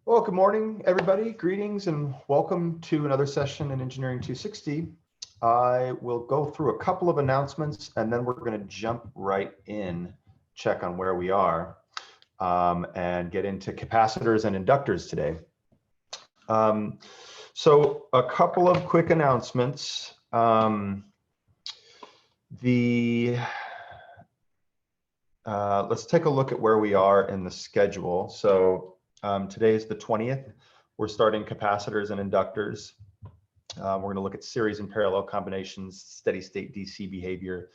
Well, good morning, everybody. Greetings and welcome to another session in Engineering 260. I will go through a couple of announcements and then we're going to jump right in, check on where we are, and get into capacitors and inductors today. So a couple of quick announcements. Let's take a look at where we are in the schedule. So today is the 20th. We're starting capacitors and inductors. We're going to look at series and parallel combinations, steady state DC behavior.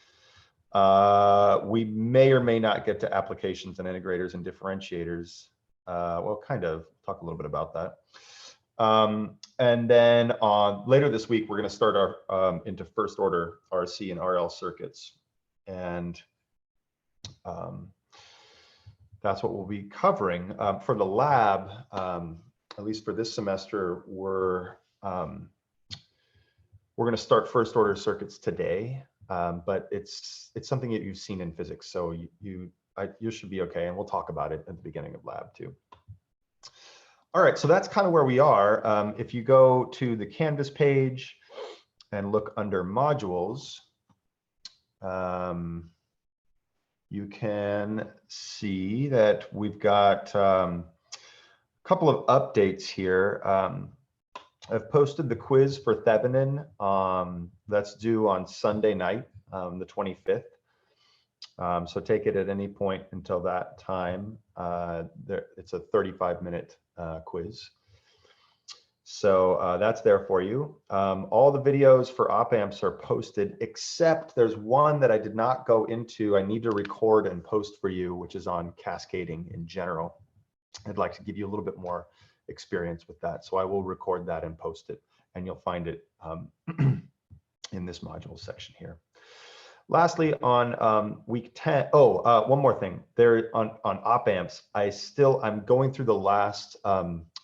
We may or may not get to applications and integrators and differentiators. Well, kind of talk a little bit about that. And then later this week, we're going to start our into first order RC and RL circuits. And that's what we'll be covering. For the lab, at least for this semester, we're going to start first order circuits today, but it's something that you've seen in physics, so you should be okay, and we'll talk about it at the beginning of lab too. All right, so that's kind of where we are. If you go to the Canvas page and look under modules, you can see that we've got a couple of updates here. I've posted the quiz for Thevenin. That's due on Sunday night, the 25th. So take it at any point until that time. It's a 35-minute quiz. So that's there for you. All the videos for op amps are posted, except there's one that I did not go into. I need to record and post for you, which is on cascading in general. I'd like to give you a little bit more experience with that. So I will record that and post it, and you'll find it in this module section here. Lastly, on week 10, one more thing. There on op amps, I'm going through the last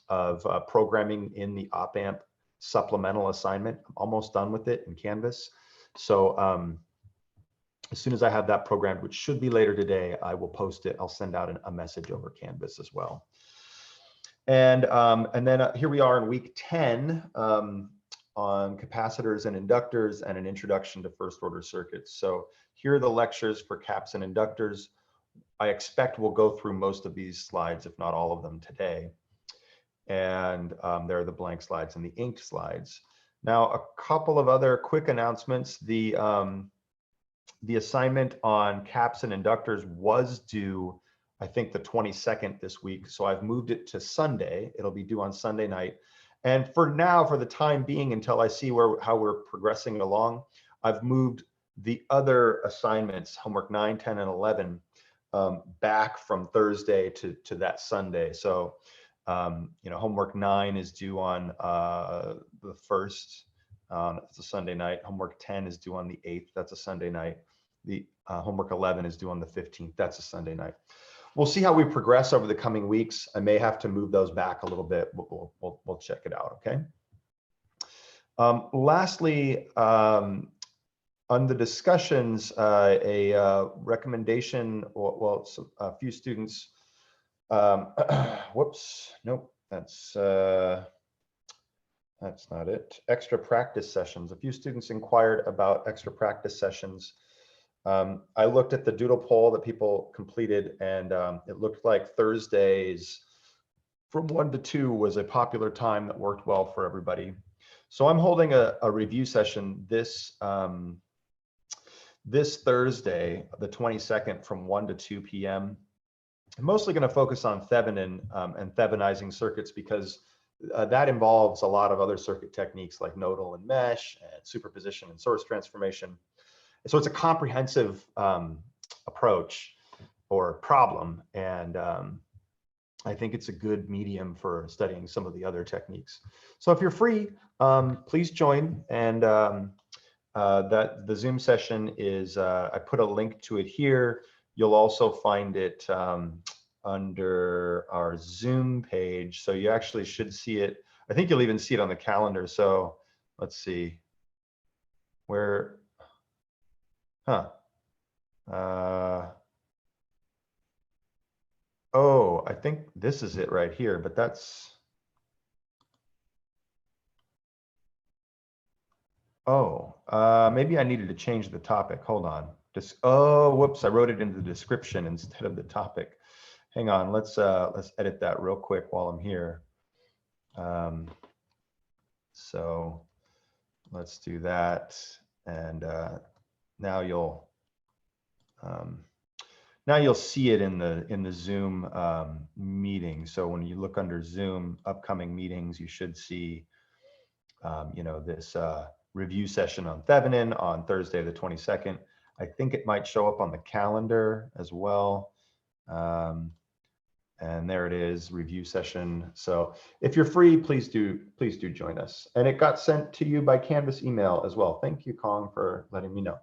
of programming in the op amp supplemental assignment. I'm almost done with it in Canvas. So as soon as I have that programmed, which should be later today, I will post it. I'll send out a message over Canvas as well. And then here we are in week 10 on capacitors and inductors and an introduction to first order circuits. So here are the lectures for caps and inductors. I expect we'll go through most of these slides, if not all of them today. And there are the blank slides and the inked slides. Now, a couple of other quick announcements. The assignment on caps and inductors was due, I think, the 22nd this week. So I've moved it to Sunday. It'll be due on Sunday night. And for now, for the time being, until I see how we're progressing along, I've moved the other assignments, homework 9, 10, and 11, back from Thursday to that Sunday. So homework 9 is due on the 1st. It's a Sunday night. Homework 10 is due on the 8th. That's a Sunday night. The homework 11 is due on the 15th. That's a Sunday night. We'll see how we progress over the coming weeks. I may have to move those back a little bit. We'll check it out, okay? Lastly, on the discussions, a recommendation, a few students, whoops, nope, that's not it. Extra practice sessions. A few students inquired about extra practice sessions. I looked at the doodle poll that people completed, and it looked like Thursdays from 1 to 2 was a popular time that worked well for everybody. So I'm holding a review session this Thursday, the 22nd, from 1 to 2 p.m. I'm mostly going to focus on Thevenin and Thevenizing circuits, because that involves a lot of other circuit techniques like nodal and mesh and superposition and source transformation. So it's a comprehensive approach or problem, and I think it's a good medium for studying some of the other techniques. So if you're free, please join. And that the Zoom session is, I put a link to it here. You'll also find it under our Zoom page. So you actually should see it. I think you'll even see it on the calendar. So let's see where. Oh, I think this is it right here, but that's Oh, maybe I needed to change the topic. Hold on. Oh, whoops, I wrote it in the description instead of the topic. Hang on, let's edit that real quick while I'm here. So let's do that. And now you'll see it in the Zoom meeting. So when you look under Zoom upcoming meetings, you should see this review session on Thevenin on Thursday the 22nd. I think it might show up on the calendar as well. And there it is, review session. So if you're free, please do join us. And it got sent to you by Canvas email as well. Thank you, Kong, for letting me know.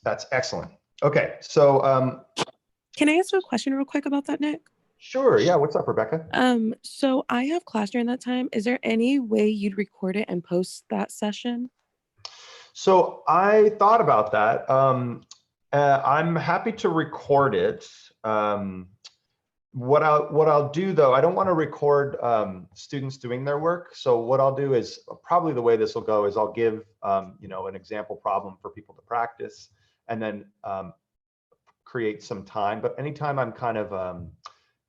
That's excellent. Okay, so can I ask you a question real quick about that, Nick? Sure. Yeah. What's up, Rebecca? So I have class during that time. Is there any way you'd record it and post that session? So I thought about that. I'm happy to record it. What I'll do though, I don't want to record students doing their work. So what I'll do is probably the way this will go is I'll give an example problem for people to practice, and then create some time. But anytime I'm kind of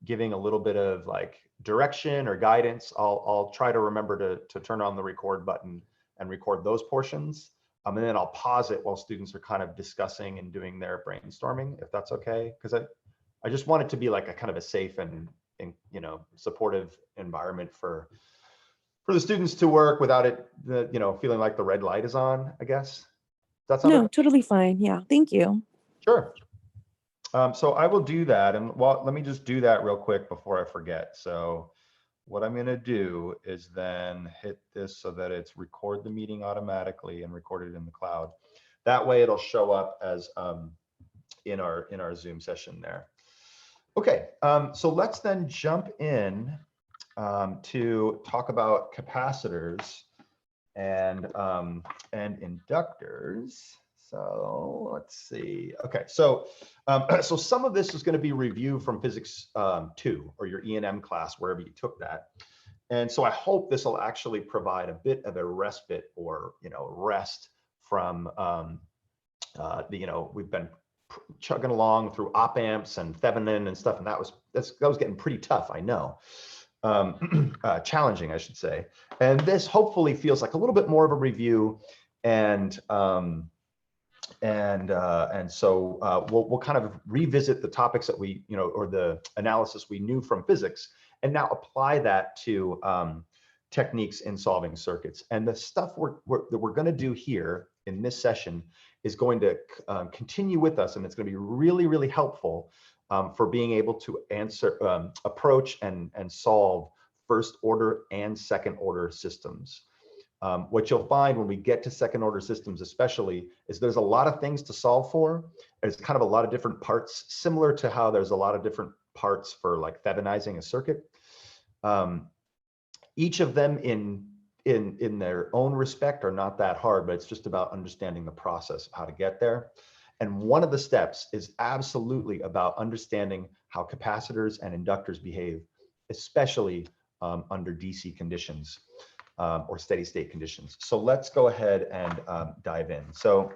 giving a little bit of like direction or guidance, I'll try to remember to turn on the record button and record those portions. And then I'll pause it while students are kind of discussing and doing their brainstorming, if that's okay. Because I just want it to be like a kind of a safe and supportive environment for the students to work without it feeling like the red light is on, I guess. That's no, totally fine. Yeah, thank you. Sure. So I will do that, and let me just do that real quick before I forget. So what I'm going to do is then hit this so that it's record the meeting automatically and record it in the cloud. That way it'll show up as in our Zoom session there. Okay, so let's then jump in to talk about capacitors and inductors. So let's see. Okay, so so some of this is going to be review from Physics 2 or your E&M class, wherever you took that. And so I hope this will actually provide a bit of a respite or rest from we've been chugging along through op amps and Thevenin and stuff, and that was getting pretty tough, I know. Challenging, I should say. And this hopefully feels like a little bit more of a review, and so we'll kind of revisit the topics that we, or the analysis we knew from physics, and now apply that to techniques in solving circuits. And the stuff that we're going to do here in this session is going to continue with us, and it's going to be really, really helpful for being able to approach and solve first order and second order systems. What you'll find when we get to second order systems especially is there's a lot of things to solve for. There's kind of a lot of different parts, similar to how there's a lot of different parts for like Thevenizing a circuit. Each of them in their own respect are not that hard, but it's just about understanding the process of how to get there. And one of the steps is absolutely about understanding how capacitors and inductors behave, especially under DC conditions. Or steady state conditions. So let's go ahead and dive in. So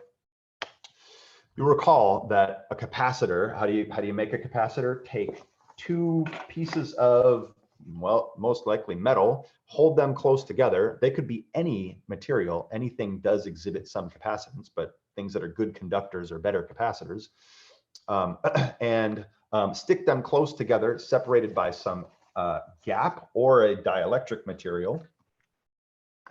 you'll recall that a capacitor, how do you make a capacitor? Take two pieces of, well, most likely metal, hold them close together. They could be any material. Anything does exhibit some capacitance, but things that are good conductors are better capacitors. And stick them close together, separated by some gap or a dielectric material.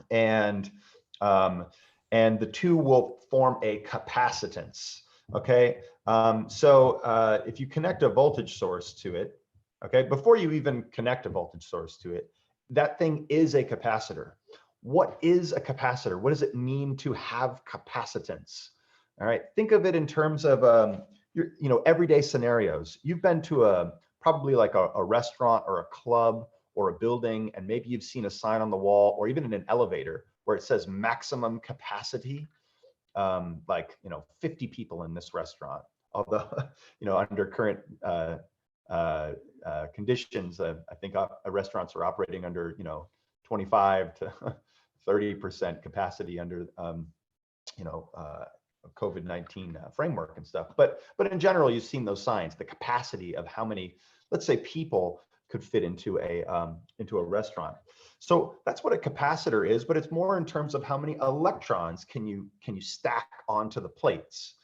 And the two will form a capacitance. Okay, so if you connect a voltage source to it, okay, before you even connect a voltage source to it, that thing is a capacitor. What is a capacitor? What does it mean to have capacitance? All right, think of it in terms of your everyday scenarios. You've been to probably like a restaurant or a club or a building, and maybe you've seen a sign on the wall or even in an elevator where it says maximum capacity, like 50 people in this restaurant. Although under current conditions, I think restaurants are operating under 25 to 30% capacity under you know, COVID-19 framework and stuff. But in general, you've seen those signs, the capacity of how many, let's say, people could fit into a restaurant. So that's what a capacitor is, but it's more in terms of how many electrons can you stack onto the plates.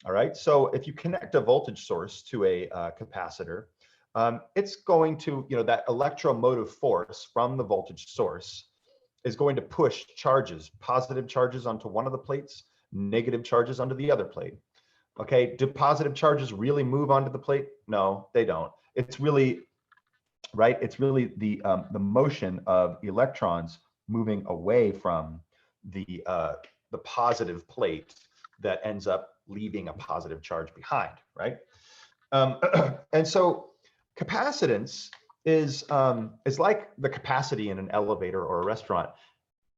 All right. So if you connect a voltage source to a capacitor, it's going to, you know, that electromotive force from the voltage source is going to push charges, positive charges onto one of the plates, negative charges onto the other plate. Okay, do positive charges really move onto the plate? No, they don't. It's really, right, it's really the motion of electrons moving away from the positive plate that ends up leaving a positive charge behind, right? And so capacitance is like the capacity in an elevator or a restaurant,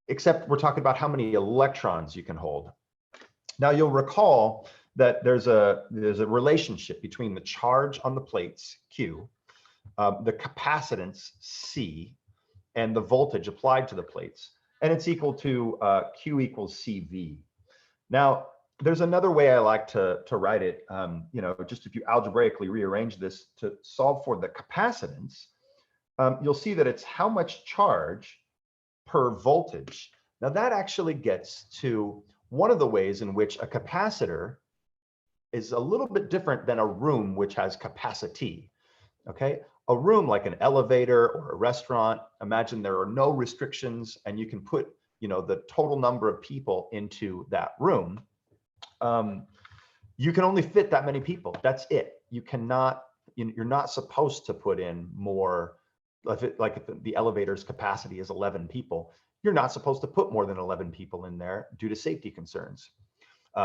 except we're talking about how many electrons you can hold. Now you'll recall that there's a relationship between the charge on the plates, Q, the capacitance, C, and the voltage applied to the plates, and it's equal to Q equals CV. Now, there's another way I like to write it. You know, just if you algebraically rearrange this to solve for the capacitance, you'll see that it's how much charge per voltage. Now that actually gets to one of the ways in which a capacitor is a little bit different than a room which has capacity. Okay, a room like an elevator or a restaurant, imagine there are no restrictions and you can put, you know, the total number of people into that room. You can only fit that many people. That's it. You cannot, you're not supposed to put in more. Like if the elevator's capacity is 11 people, you're not supposed to put more than 11 people in there due to safety concerns.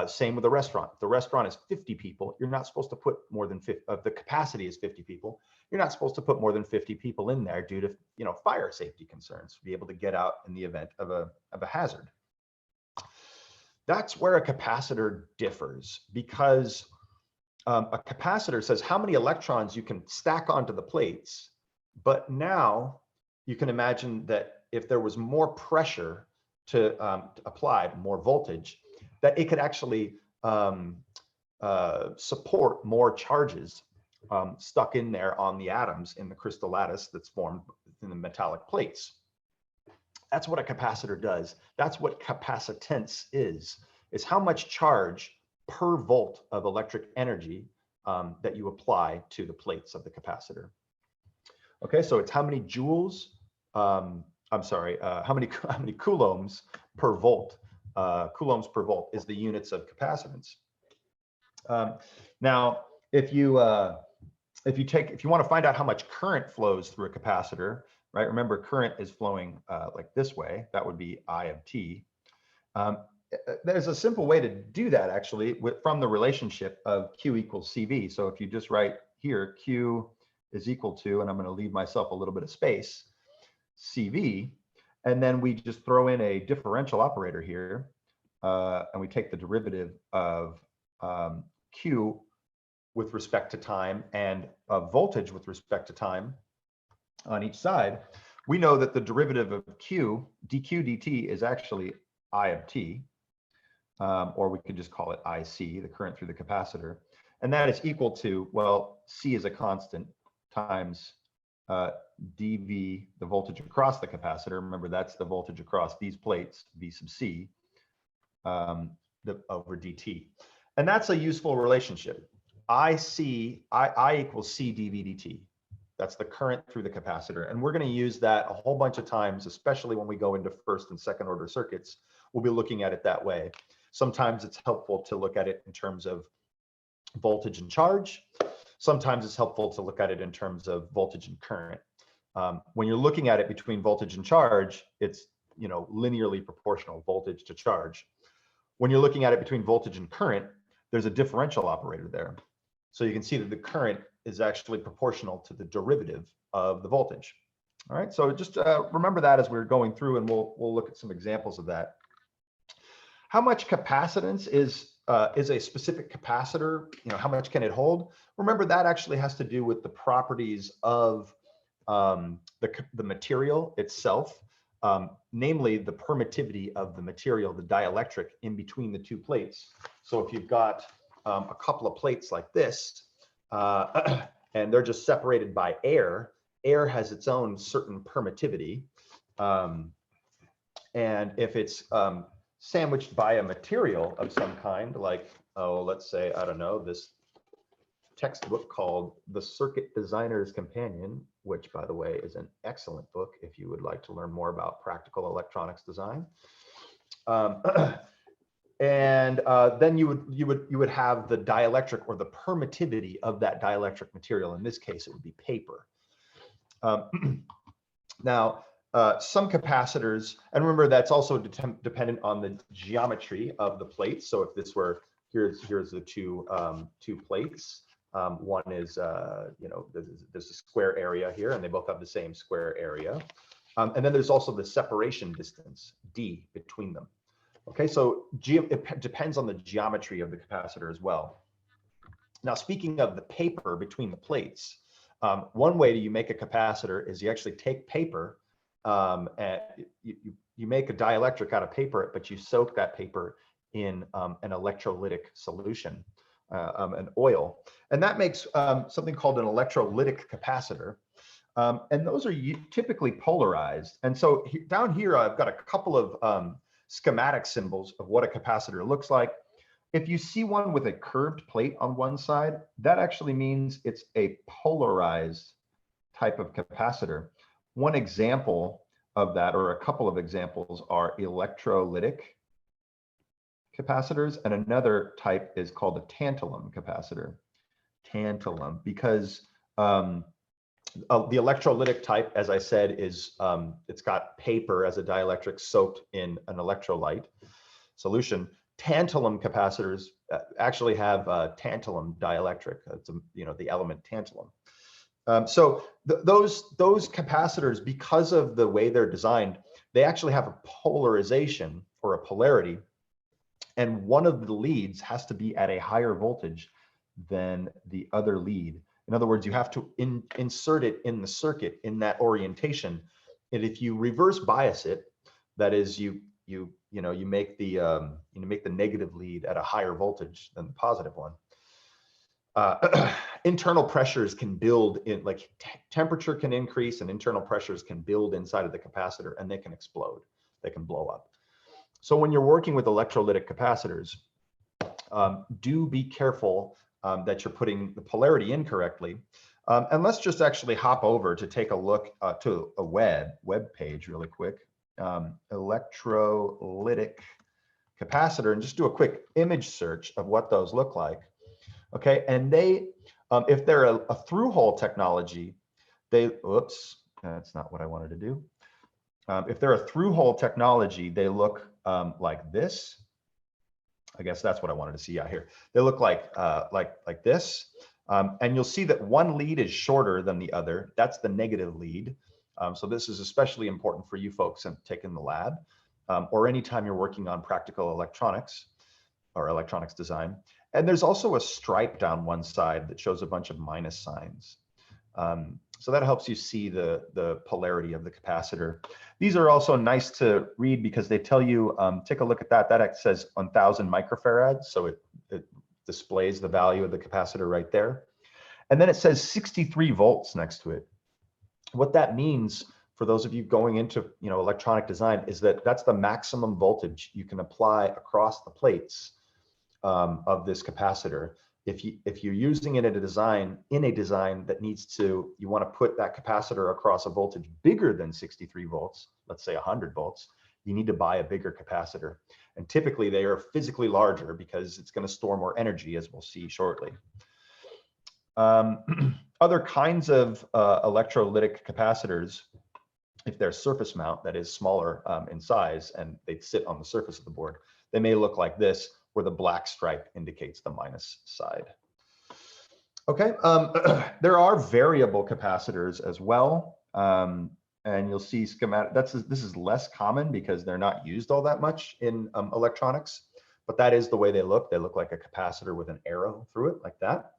Same with a restaurant. If the restaurant is 50 people, you're not supposed to put more than 50, the capacity is 50 people. You're not supposed to put more than 50 people in there due to, you know, fire safety concerns, to be able to get out in the event of a hazard. That's where a capacitor differs, because a capacitor says how many electrons you can stack onto the plates. But now you can imagine that if there was more pressure to apply, more voltage, that it could actually support more charges stuck in there on the atoms in the crystal lattice that's formed in the metallic plates. That's what a capacitor does. That's what capacitance is how much charge per volt of electric energy that you apply to the plates of the capacitor. Okay, so it's how many joules, I'm sorry, how many coulombs per volt. Coulombs per volt is the units of capacitance. Now, if you want to find out how much current flows through a capacitor, right? Remember, current is flowing like this way. That would be I of T. There's a simple way to do that actually from the relationship of Q equals CV. So if you just write here, Q is equal to, and I'm going to leave myself a little bit of space, CV, and then we just throw in a differential operator here, and we take the derivative of Q with respect to time and voltage with respect to time on each side. We know that the derivative of Q, dq dt, is actually I of T, or we could just call it IC, the current through the capacitor, and that is equal to, well, C is a constant, times dV, the voltage across the capacitor. Remember, that's the voltage across these plates, V sub C, over dt. And that's a useful relationship. I equals C dV dt. That's the current through the capacitor. And we're going to use that a whole bunch of times, especially when we go into first and second order circuits. We'll be looking at it that way. Sometimes it's helpful to look at it in terms of voltage and charge. Sometimes it's helpful to look at it in terms of voltage and current. When you're looking at it between voltage and charge, it's, you know, linearly proportional, voltage to charge. When you're looking at it between voltage and current, there's a differential operator there. So you can see that the current is actually proportional to the derivative of the voltage. All right, so just remember that as we're going through, and we'll look at some examples of that. How much capacitance is a specific capacitor? You know, how much can it hold? Remember, that actually has to do with the properties of the material itself. namely the permittivity of the material, the dielectric in between the two plates. So if you've got a couple of plates like this, and they're just separated by air, air has its own certain permittivity. And if it's sandwiched by a material of some kind, like, oh, let's say, I don't know, this textbook called The Circuit Designer's Companion, which, by the way, is an excellent book if you would like to learn more about practical electronics design. And then you would have the dielectric or the permittivity of that dielectric material. In this case, it would be paper. Now, some capacitors, and remember that's also dependent on the geometry of the plates. So if this were, here's the two plates. One is, you know, there's a square area here, and they both have the same square area. And then there's also the separation distance, D, between them. Okay, so it depends on the geometry of the capacitor as well. Now, speaking of the paper between the plates, one way you make a capacitor is you actually take paper, and you make a dielectric out of paper, but you soak that paper in an electrolytic solution, an oil, and that makes something called an electrolytic capacitor. And those are typically polarized. And so down here, I've got a couple of schematic symbols of what a capacitor looks like. If you see one with a curved plate on one side, that actually means it's a polarized type of capacitor. One example of that, or a couple of examples, are electrolytic capacitors, and another type is called a tantalum capacitor. Tantalum, because the electrolytic type, as I said, is it's got paper as a dielectric soaked in an electrolyte solution. Tantalum capacitors actually have tantalum dielectric. It's the element tantalum. So those capacitors, because of the way they're designed, they actually have a polarization or a polarity, and one of the leads has to be at a higher voltage than the other lead. In other words, you have to insert it in the circuit in that orientation. And if you reverse bias it, that is, you make the negative lead at a higher voltage than the positive one. Internal pressures can build in, like temperature can increase, and internal pressures can build inside of the capacitor, and they can explode. They can blow up. So when you're working with electrolytic capacitors, do be careful that you're putting the polarity in correctly. And let's just actually hop over to take a look to a web page really quick. Electrolytic capacitor, and just do a quick image search of what those look like. Okay, and they, if they're a through-hole technology, oops, that's not what I wanted to do. If they're a through-hole technology, they look like this. I guess that's what I wanted to see out here. They look like this, and you'll see that one lead is shorter than the other. That's the negative lead. So this is especially important for you folks in taking the lab, or anytime you're working on practical electronics or electronics design. And there's also a stripe down one side that shows a bunch of minus signs. So that helps you see the polarity of the capacitor. These are also nice to read because they tell you, take a look at that. That says 1000 microfarads. So it displays the value of the capacitor right there. And then it says 63 volts next to it. What that means for those of you going into electronic design is that that's the maximum voltage you can apply across the plates of this capacitor. If you're using it in a design that needs to, you want to put that capacitor across a voltage bigger than 63 volts, let's say 100 volts, you need to buy a bigger capacitor. And typically they are physically larger because it's going to store more energy, as we'll see shortly. Other kinds of electrolytic capacitors, if they're surface mount, that is smaller in size, and they sit on the surface of the board, they may look like this, where the black stripe indicates the minus side. Okay, there are variable capacitors as well, and you'll see schematic. This is less common because they're not used all that much in electronics, but that is the way they look. They look like a capacitor with an arrow through it, like that.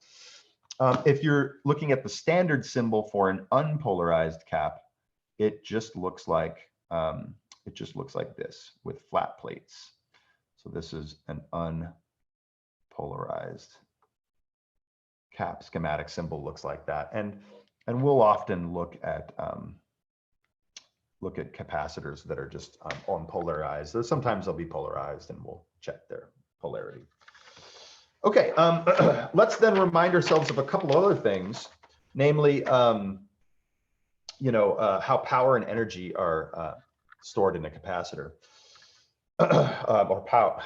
If you're looking at the standard symbol for an unpolarized cap, it just looks like it just looks like this with flat plates. So this is an unpolarized cap. Schematic symbol looks like that. And we'll often look at capacitors that are just unpolarized. Sometimes they'll be polarized, and we'll check their polarity. Okay, let's then remind ourselves of a couple of other things, namely, how power and energy are stored in a capacitor, or power.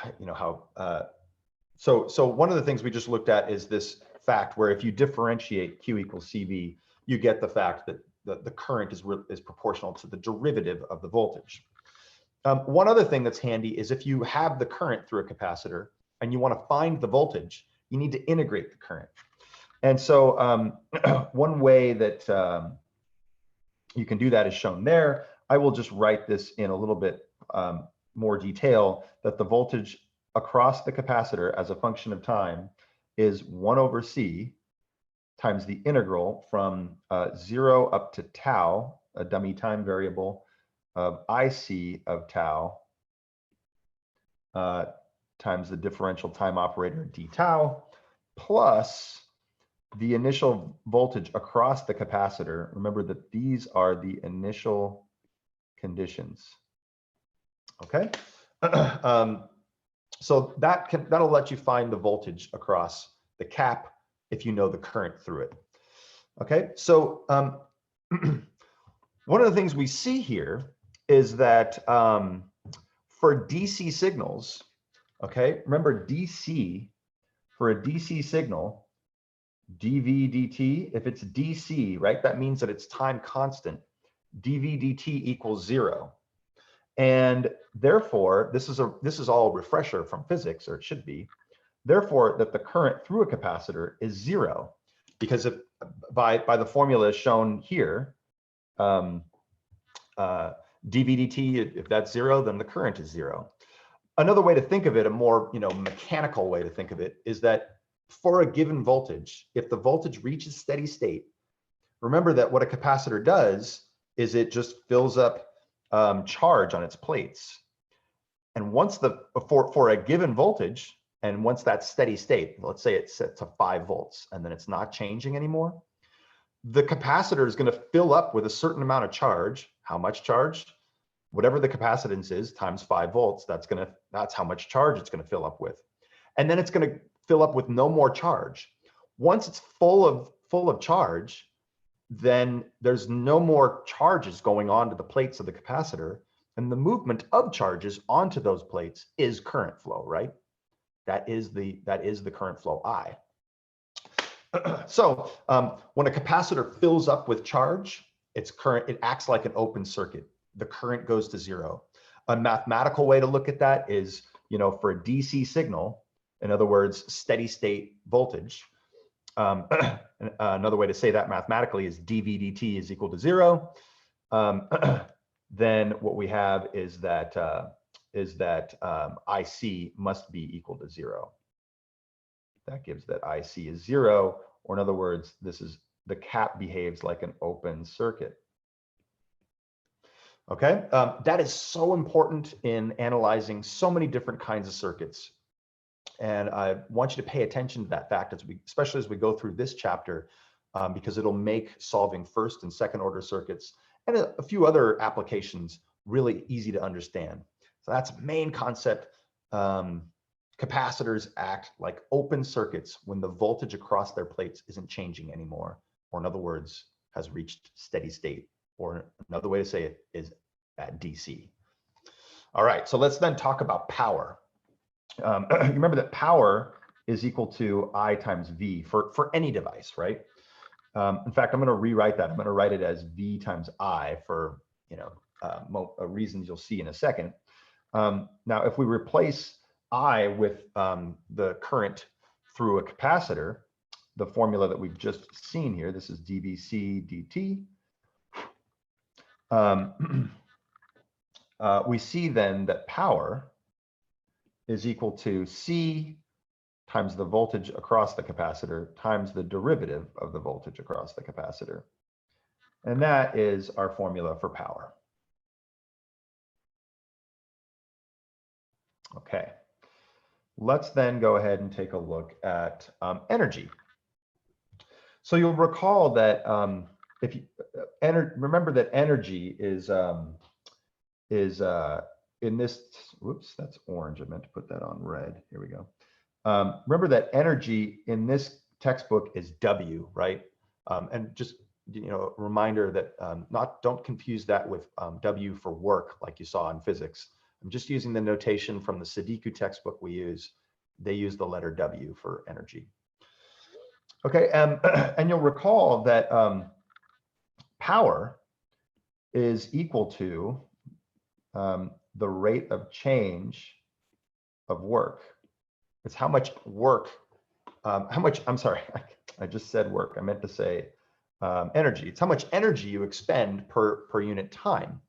So one of the things we just looked at is this fact where if you differentiate Q equals CV, you get the fact that the current is proportional to the derivative of the voltage. One other thing that's handy is if you have the current through a capacitor and you want to find the voltage, you need to integrate the current. And so one way that you can do that is shown there. I will just write this in a little bit more detail, that the voltage across the capacitor as a function of time is 1 over C times the integral from 0 up to tau, a dummy time variable, of IC of tau times the differential time operator d tau, plus the initial voltage across the capacitor. Remember that these are the initial conditions. Okay, so that'll let you find the voltage across the cap if you know the current through it. Okay, so one of the things we see here is that for DC signals, okay, remember DC, for a DC signal, dV dt, if it's DC, right, that means that it's time constant. dV dt equals 0. And therefore, this is all a refresher from physics, or it should be. Therefore, that the current through a capacitor is 0, because if by the formula shown here, dV dt, if that's 0, then the current is 0. Another way to think of it, a more mechanical way to think of it, is that for a given voltage, if the voltage reaches steady state, remember that what a capacitor does is it just fills up charge on its plates. And once for a given voltage, and once that's steady state, let's say it's set to 5 volts, and then it's not changing anymore, the capacitor is going to fill up with a certain amount of charge. How much charge? Whatever the capacitance is times 5 volts, that's how much charge it's going to fill up with. And then it's going to fill up with no more charge. Once it's full of charge, then there's no more charges going on to the plates of the capacitor, and the movement of charges onto those plates is current flow, right? That is the current flow I. So when a capacitor fills up with charge, it acts like an open circuit. The current goes to 0. A mathematical way to look at that is, for a DC signal, in other words, steady state voltage, another way to say that mathematically is dV dt is equal to 0. Then what we have is that IC must be equal to 0. That gives that IC is 0, or in other words, the cap behaves like an open circuit. Okay, that is so important in analyzing so many different kinds of circuits. And I want you to pay attention to that fact, especially as we go through this chapter, because it'll make solving first and second order circuits and a few other applications really easy to understand. So that's the main concept. Capacitors act like open circuits when the voltage across their plates isn't changing anymore, or in other words, has reached steady state, or another way to say it is at DC. All right, so let's then talk about power. You remember that power is equal to I times V for any device, right? In fact, I'm going to rewrite that. I'm going to write it as V times I for reasons you'll see in a second. Now, if we replace I with the current through a capacitor, the formula that we've just seen here, this is dVc dt. We see then that power is equal to C times the voltage across the capacitor times the derivative of the voltage across the capacitor. And that is our formula for power. Okay, let's then go ahead and take a look at energy. So you'll recall that if you remember that energy is in this, whoops, that's orange. I meant to put that on red. Here we go. Remember that energy in this textbook is W, right? And just, you know, a reminder that don't confuse that with W for work like you saw in physics. I'm just using the notation from the Sadiku textbook we use. They use the letter W for energy. Okay, and you'll recall that power is equal to the rate of change of work. It's how much work, I'm sorry, I just said work. I meant to say energy. It's how much energy you expend per unit time.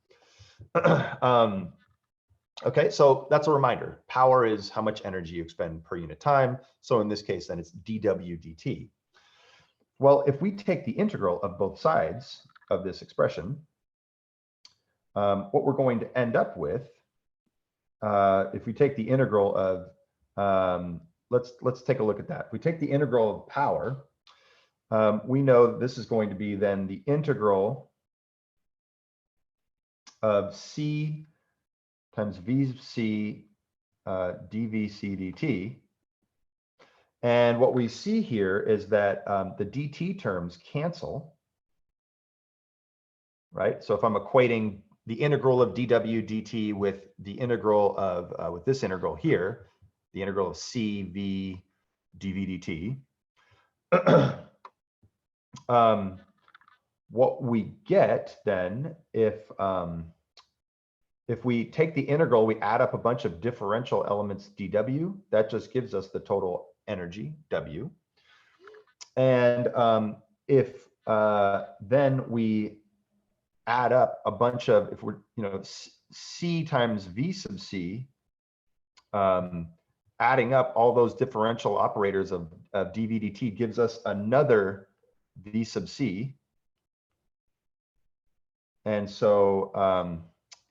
Okay, so that's a reminder. Power is how much energy you expend per unit time. So in this case, then it's dW dt. Well, if we take the integral of both sides of this expression, what we're going to end up with, if we take the integral of, let's take a look at that. If we take the integral of power, we know this is going to be then the integral of C times VC dVC dt. And what we see here is that the dt terms cancel, right? So if I'm equating the integral of dw dt with the integral of, with this integral here, the integral of C V dV dt, what we get then, if we take the integral, we add up a bunch of differential elements dw, that just gives us the total energy, W. And if then we add up a bunch of, if we're, you know, C times V sub C, adding up all those differential operators of dV dt gives us another V sub C. And so,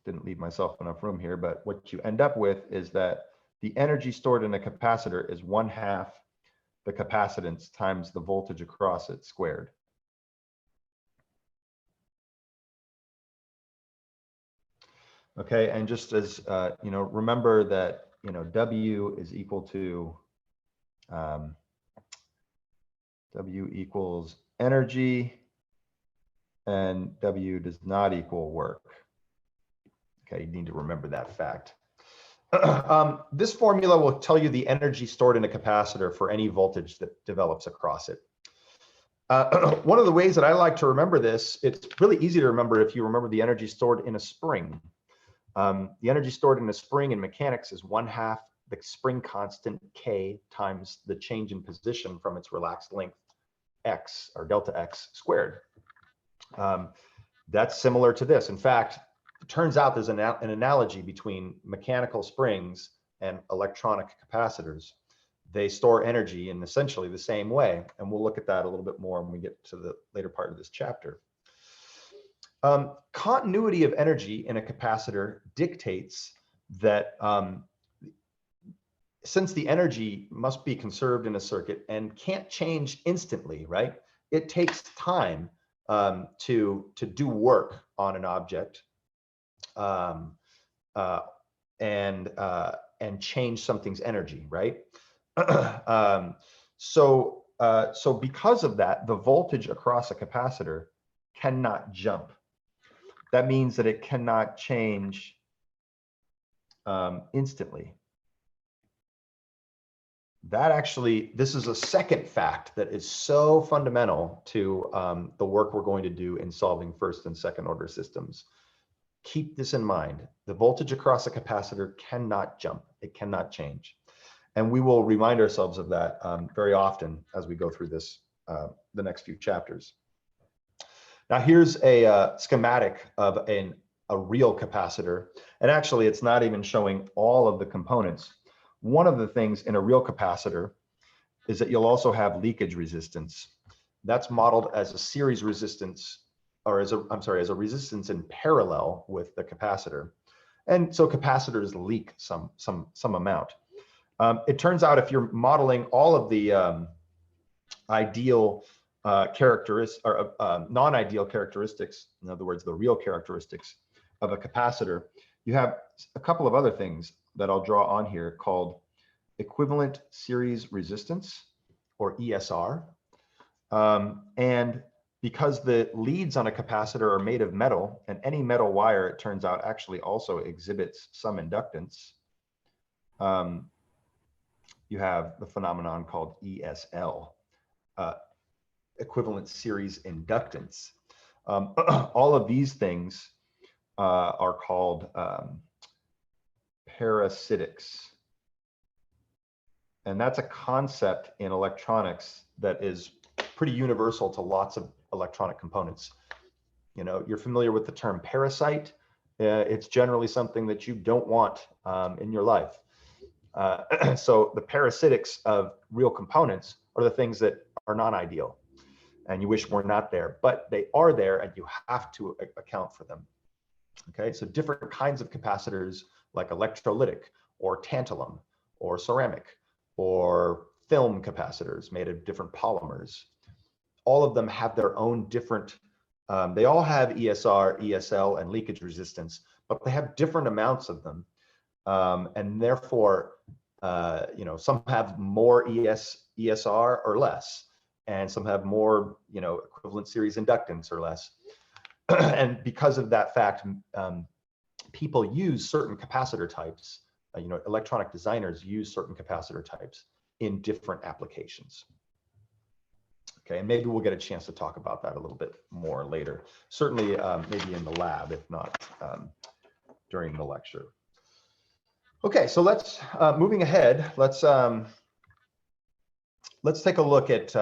didn't leave myself enough room here, but what you end up with is that the energy stored in a capacitor is 1/2 the capacitance times the voltage across it squared. Okay, and just as you know, remember that, you know, W is equal to W equals energy, and W does not equal work. Okay, you need to remember that fact. This formula will tell you the energy stored in a capacitor for any voltage that develops across it. One of the ways that I like to remember this, it's really easy to remember if you remember the energy stored in a spring. The energy stored in a spring in mechanics is 1/2 the spring constant K times the change in position from its relaxed length X, or delta X squared. That's similar to this. In fact, it turns out there's an analogy between mechanical springs and electronic capacitors. They store energy in essentially the same way, and we'll look at that a little bit more when we get to the later part of this chapter. Continuity of energy in a capacitor dictates that since the energy must be conserved in a circuit and can't change instantly, right? It takes time to do work on an object and change something's energy, right? So because of that, the voltage across a capacitor cannot jump. That means that it cannot change instantly. That actually, this is a second fact that is so fundamental to the work we're going to do in solving first and second order systems. Keep this in mind. The voltage across a capacitor cannot jump. It cannot change. And we will remind ourselves of that very often as we go through this, the next few chapters. Now here's a schematic of a real capacitor. And actually, it's not even showing all of the components. One of the things in a real capacitor is that you'll also have leakage resistance. That's modeled as a series resistance, or as a resistance in parallel with the capacitor. And so capacitors leak some amount. It turns out if you're modeling all of the ideal characteristics or non-ideal characteristics, in other words, the real characteristics of a capacitor, you have a couple of other things that I'll draw on here called equivalent series resistance, or ESR. And because the leads on a capacitor are made of metal, and any metal wire, it turns out, actually also exhibits some inductance, you have the phenomenon called ESL, equivalent series inductance. All of these things are called parasitics. And that's a concept in electronics that is pretty universal to lots of electronic components. You know, you're familiar with the term parasite. It's generally something that you don't want in your life. So the parasitics of real components are the things that are non-ideal and you wish were not there, but they are there and you have to account for them. Okay, so different kinds of capacitors like electrolytic or tantalum or ceramic or film capacitors made of different polymers. All of them have their own different, they all have ESR, ESL, and leakage resistance, but they have different amounts of them. And therefore, you know, some have more ESR or less, and some have more, you know, equivalent series inductance or less. And because of that fact, people use certain capacitor types, you know, electronic designers use certain capacitor types in different applications. Okay, and maybe we'll get a chance to talk about that a little bit more later. Certainly, maybe in the lab, if not during the lecture. Okay, so let's moving ahead. Let's take a look at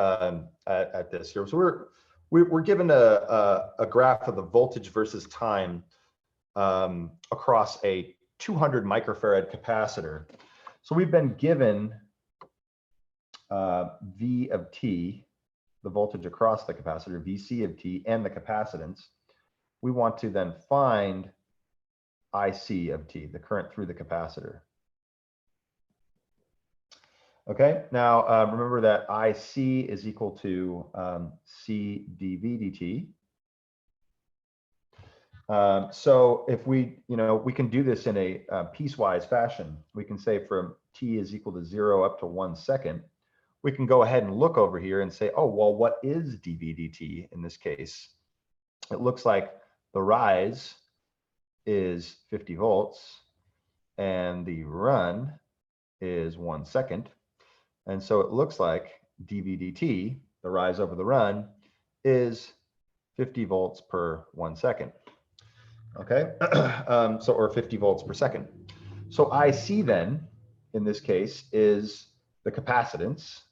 this here. So we're given a graph of the voltage versus time across a 200 microfarad capacitor. So we've been given V of t, the voltage across the capacitor, Vc of t, and the capacitance. We want to then find Ic of t, the current through the capacitor. Okay, now remember that Ic is equal to C dV dt. So if we, you know, we can do this in a piecewise fashion. We can say from t is equal to 0 up to 1 second, we can go ahead and look over here and say, oh, well, what is dV dt in this case? It looks like the rise is 50 volts and the run is 1 second. And so it looks like dV dt, the rise over the run, is 50 volts per 1 second. Okay, so or 50 volts per second. So Ic then, in this case, is the capacitance.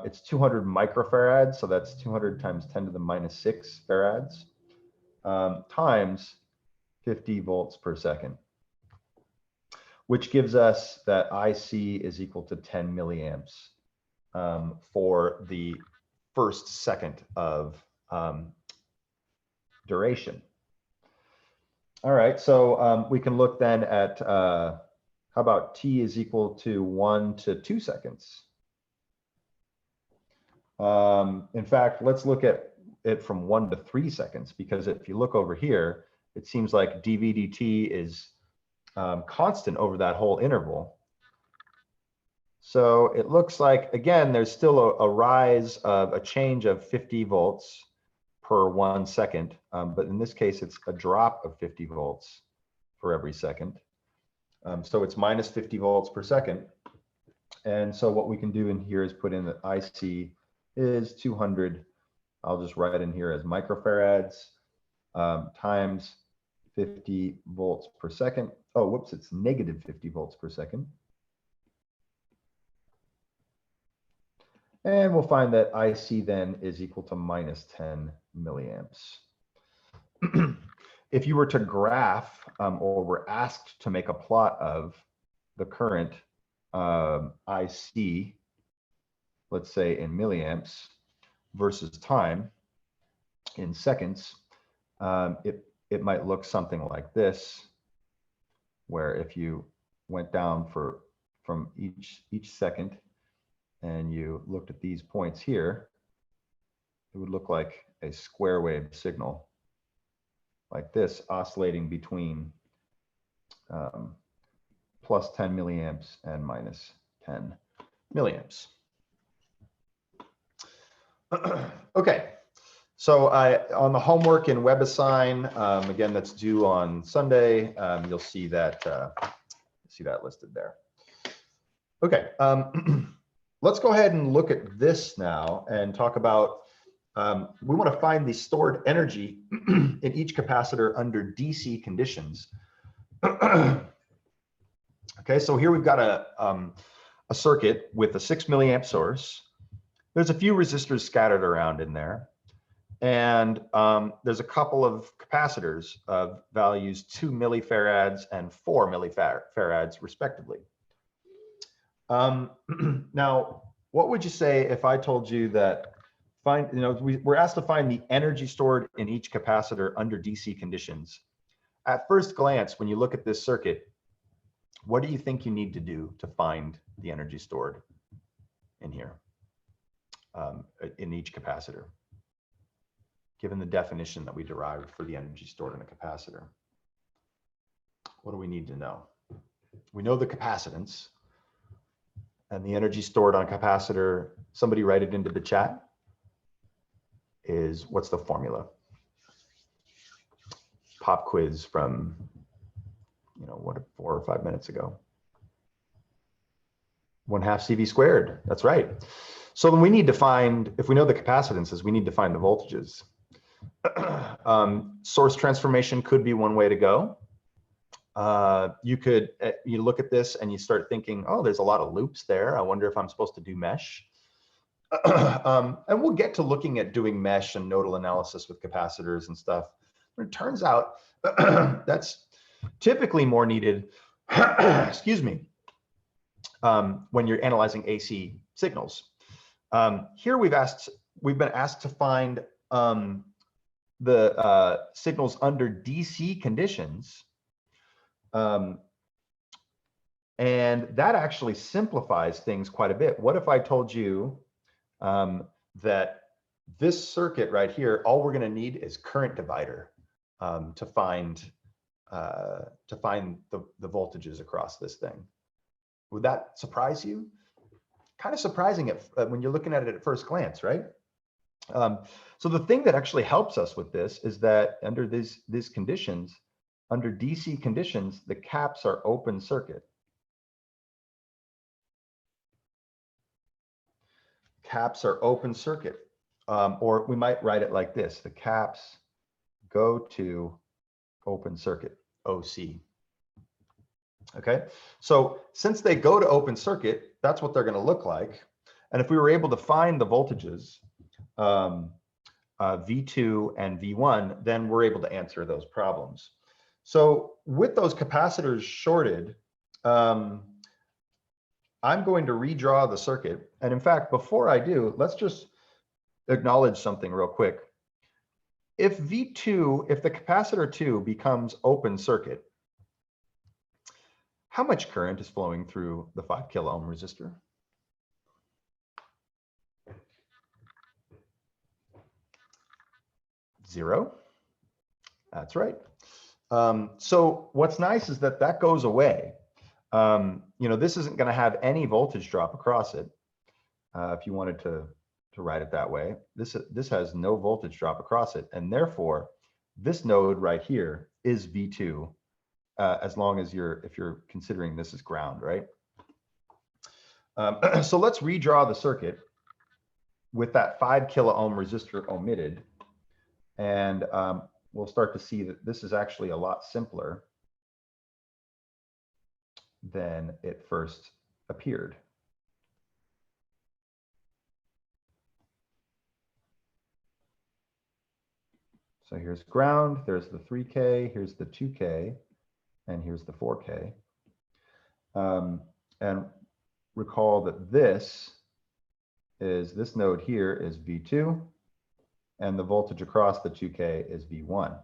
It's 200 microfarads, so that's 200 times 10 to the minus 6 farads, times 50 volts per second, which gives us that Ic is equal to 10 milliamps for the first second of duration. All right, so we can look then at how about t is equal to 1 to 2 seconds. In fact, let's look at it from 1 to 3 seconds, because if you look over here, it seems like dV dt is constant over that whole interval. So it looks like, again, there's still a rise of a change of 50 volts per 1 second, but in this case, it's a drop of 50 volts for every second. So it's minus 50 volts per second. And so what we can do in here is put in that Ic is 200, I'll just write in here as microfarads, times 50 volts per second. Oh, whoops, it's negative 50 volts per second. And we'll find that Ic then is equal to minus 10 milliamps. If you were to graph or were asked to make a plot of the current Ic, let's say in milliamps, versus time in seconds, it might look something like this. where if you went down from each second and you looked at these points here, it would look like a square wave signal like this, oscillating between plus 10 milliamps and minus 10 milliamps. Okay, so on the homework in WebAssign, again, that's due on Sunday. You'll see that listed there. Okay, let's go ahead and look at this now and talk about. We want to find the stored energy in each capacitor under DC conditions. Okay, so here we've got a circuit with a 6 milliamp source. There's a few resistors scattered around in there. And there's a couple of capacitors of values 2 millifarads and 4 millifarads respectively. Now, what would you say if I told you that we're asked to find the energy stored in each capacitor under DC conditions? At first glance, when you look at this circuit, what do you think you need to do to find the energy stored in here, in each capacitor, given the definition that we derived for the energy stored in a capacitor? What do we need to know? We know the capacitance and the energy stored on a capacitor. Somebody write it into the chat. What's the formula? Pop quiz from, 4 or 5 minutes ago. 1/2 CV squared. That's right. So then we need to find, if we know the capacitances, we need to find the voltages. Source transformation could be one way to go. You look at this and you start thinking, oh, there's a lot of loops there. I wonder if I'm supposed to do mesh. And we'll get to looking at doing mesh and nodal analysis with capacitors and stuff. But it turns out that's typically more needed, excuse me, when you're analyzing AC signals. Here we've been asked to find the signals under DC conditions. And that actually simplifies things quite a bit. What if I told you that this circuit right here, all we're going to need is current divider to find the voltages across this thing? Would that surprise you? Kind of surprising when you're looking at it at first glance, right? So the thing that actually helps us with this is that under these conditions, under DC conditions, the caps are open circuit. Caps are open circuit, or we might write it like this: the caps go to open circuit, OC. Okay, so since they go to open circuit, that's what they're going to look like. And if we were able to find the voltages, V2 and V1, then we're able to answer those problems. So with those capacitors shorted, I'm going to redraw the circuit. And in fact, before I do, let's just acknowledge something real quick. If the capacitor 2 becomes open circuit, how much current is flowing through the 5 kilo ohm resistor? Zero. That's right. So what's nice is that goes away. This isn't going to have any voltage drop across it. If you wanted to write it that way, this has no voltage drop across it, and therefore this node right here is V2, as long as if you're considering this as ground, right? So let's redraw the circuit with that 5 kilo ohm resistor omitted, and we'll start to see that this is actually a lot simpler than it first appeared. So here's ground, there's the 3K, here's the 2K, and here's the 4K. And recall that this node here is V2, and the voltage across the 2K is V1.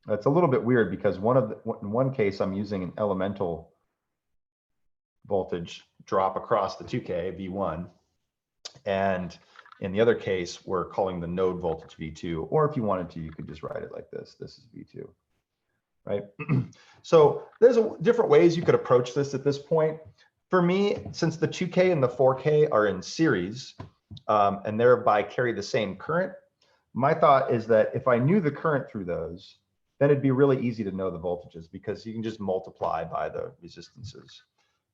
That's a little bit weird because in one case I'm using an elemental voltage drop across the 2K V1, and in the other case we're calling the node voltage V2, or if you wanted to, you could just write it like this. This is V2, right? So there's different ways you could approach this at this point. For me, since the 2K and the 4K are in series and thereby carry the same current, my thought is that if I knew the current through those, then it'd be really easy to know the voltages, because you can just multiply by the resistances.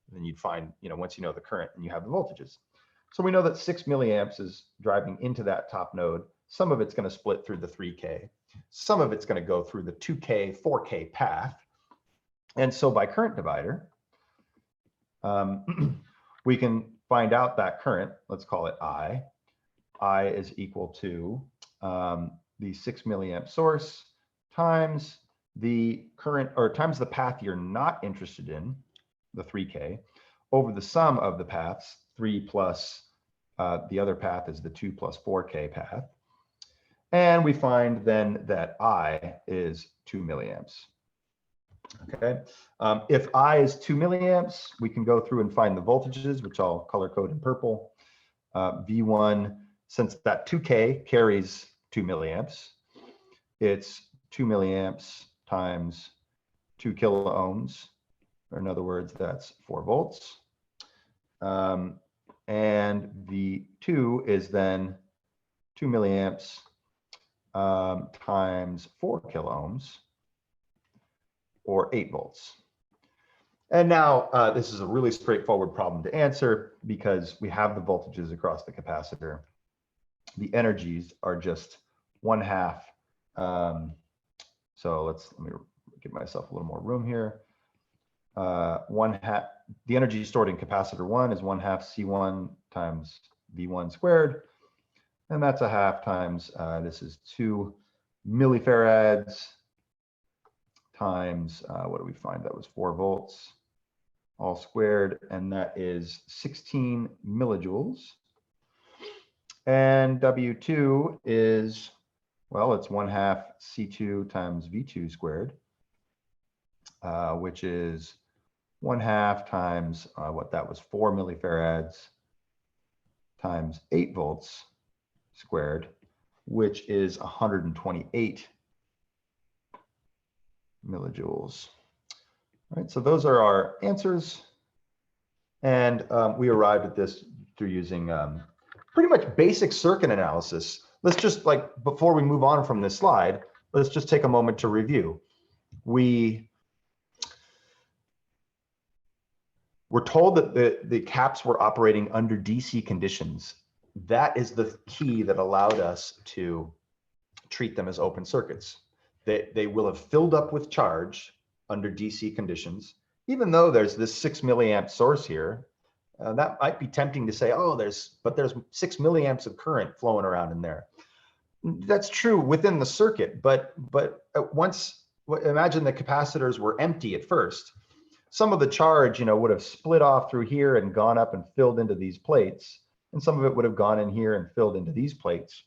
And then you'd find, once you know the current, and you have the voltages. So we know that 6 milliamps is driving into that top node. Some of it's going to split through the 3K. Some of it's going to go through the 2K, 4K path. And so by current divider, we can find out that current, let's call it I. I is equal to the 6 milliamp source times the current, or times the path you're not interested in, the 3K, over the sum of the paths, 3 plus the other path is the 2 plus 4K path. And we find then that I is 2 milliamps. Okay. If I is 2 milliamps, we can go through and find the voltages, which I'll color code in purple. V1, since that 2K carries 2 milliamps, it's 2 milliamps times 2 kilo ohms, or in other words, that's 4 volts. And V2 is then 2 milliamps times 4 kilo ohms, or 8 volts. And now this is a really straightforward problem to answer because we have the voltages across the capacitor. The energies are just 1/2. So let me give myself a little more room here. 1/2, the energy stored in capacitor 1 is 1/2 C1 times V1 squared. And that's 1/2 times, this is 2 millifarads times, what do we find? That was 4 volts, all squared, and that is 16 millijoules. And W2 is, well, it's 1/2 C2 times V2 squared, which is 1/2 times, what that was, 4 millifarads times 8 volts squared, which is 128 millijoules. All right, so those are our answers. And we arrived at this through using pretty much basic circuit analysis. Let's just, before we move on from this slide, let's just take a moment to review. We're told that the caps were operating under DC conditions. That is the key that allowed us to treat them as open circuits. They will have filled up with charge under DC conditions, even though there's this 6 milliamp source here. That might be tempting to say, oh, there's 6 milliamps of current flowing around in there. That's true within the circuit, but imagine the capacitors were empty at first. Some of the charge, would have split off through here and gone up and filled into these plates, and some of it would have gone in here and filled into these plates.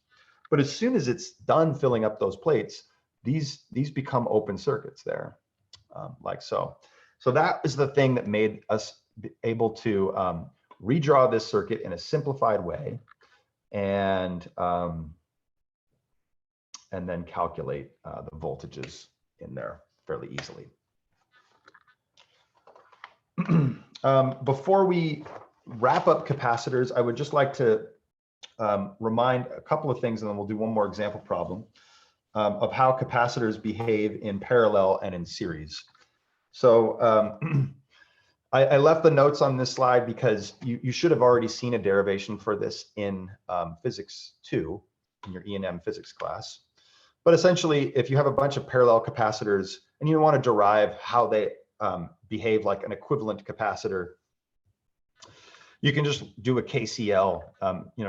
But as soon as it's done filling up those plates, these become open circuits there, like so. So that is the thing that made us able to redraw this circuit in a simplified way, and then calculate the voltages in there fairly easily. Before we wrap up capacitors, I would just like to remind a couple of things, and then we'll do one more example problem of how capacitors behave in parallel and in series. So I left the notes on this slide because you should have already seen a derivation for this in physics 2, in your E&M physics class. But essentially, if you have a bunch of parallel capacitors and you want to derive how they behave like an equivalent capacitor, you can just do a KCL,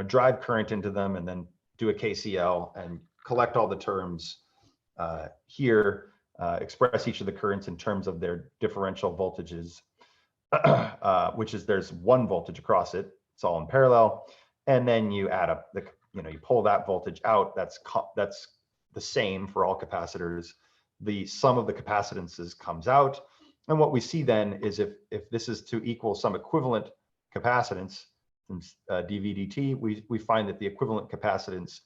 drive current into them and then do a KCL and collect all the terms here, express each of the currents in terms of their differential voltages, which is there's 1 voltage across it. It's all in parallel. And then you add up you pull that voltage out. That's the same for all capacitors. the sum of the capacitances comes out. And what we see then is if this is to equal some equivalent capacitance, dV dt, we find that the equivalent capacitance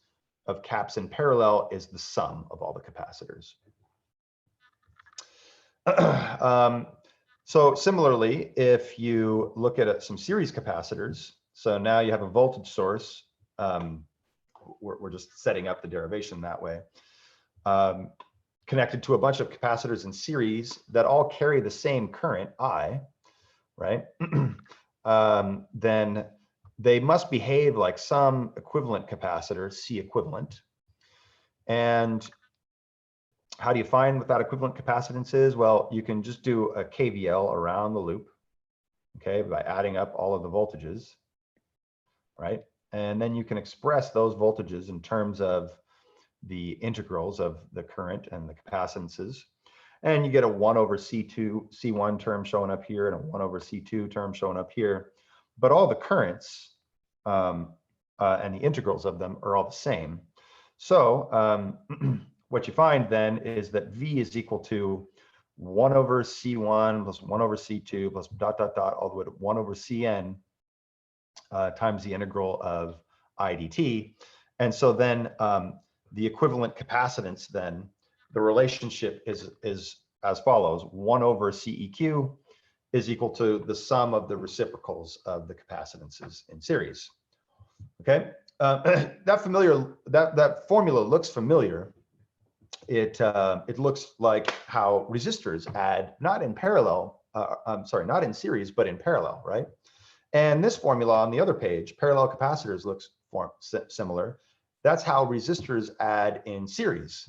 of caps in parallel is the sum of all the capacitors. So similarly, if you look at some series capacitors, so now you have a voltage source, we're just setting up the derivation that way, connected to a bunch of capacitors in series that all carry the same current, I, right? Then they must behave like some equivalent capacitor, C equivalent. And how do you find what that equivalent capacitance is? Well, you can just do a KVL around the loop, okay, by adding up all of the voltages, right? And then you can express those voltages in terms of the integrals of the current and the capacitances. And you get a 1 over C2, C1 term showing up here and a 1 over C2 term showing up here. But all the currents and the integrals of them are all the same. So what you find then is that V is equal to 1 over C1 plus 1 over C2 plus ... all the way to 1 over Cn times the integral of I dt. And so then the equivalent capacitance then, the relationship is as follows: 1 over CEQ is equal to the sum of the reciprocals of the capacitances in series. Okay, that formula looks familiar. It looks like how resistors add, not in parallel, not in series, but in parallel, right? And this formula on the other page, parallel capacitors, looks similar. That's how resistors add in series.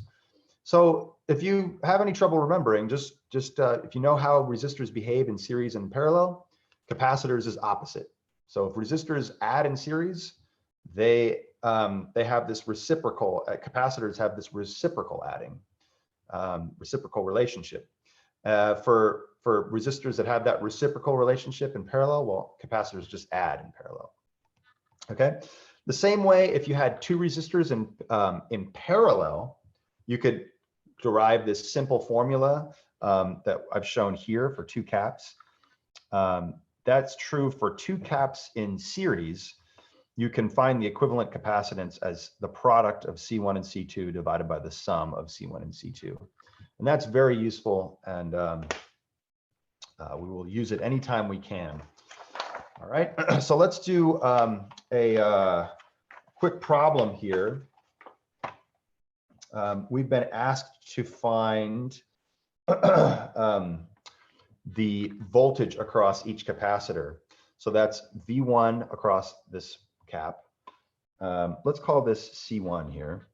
So if you have any trouble remembering, just if you know how resistors behave in series and parallel, capacitors is opposite. So if resistors add in series, they have this reciprocal, capacitors have this reciprocal adding, reciprocal relationship. For resistors that have that reciprocal relationship in parallel, well, capacitors just add in parallel. Okay, the same way, if you had two resistors in parallel, you could derive this simple formula that I've shown here for two caps. That's true for two caps in series. You can find the equivalent capacitance as the product of C1 and C2 divided by the sum of C1 and C2. And that's very useful, and we will use it anytime we can. All right, so let's do a quick problem here. We've been asked to find the voltage across each capacitor. So that's V1 across this cap. Let's call this C1 here.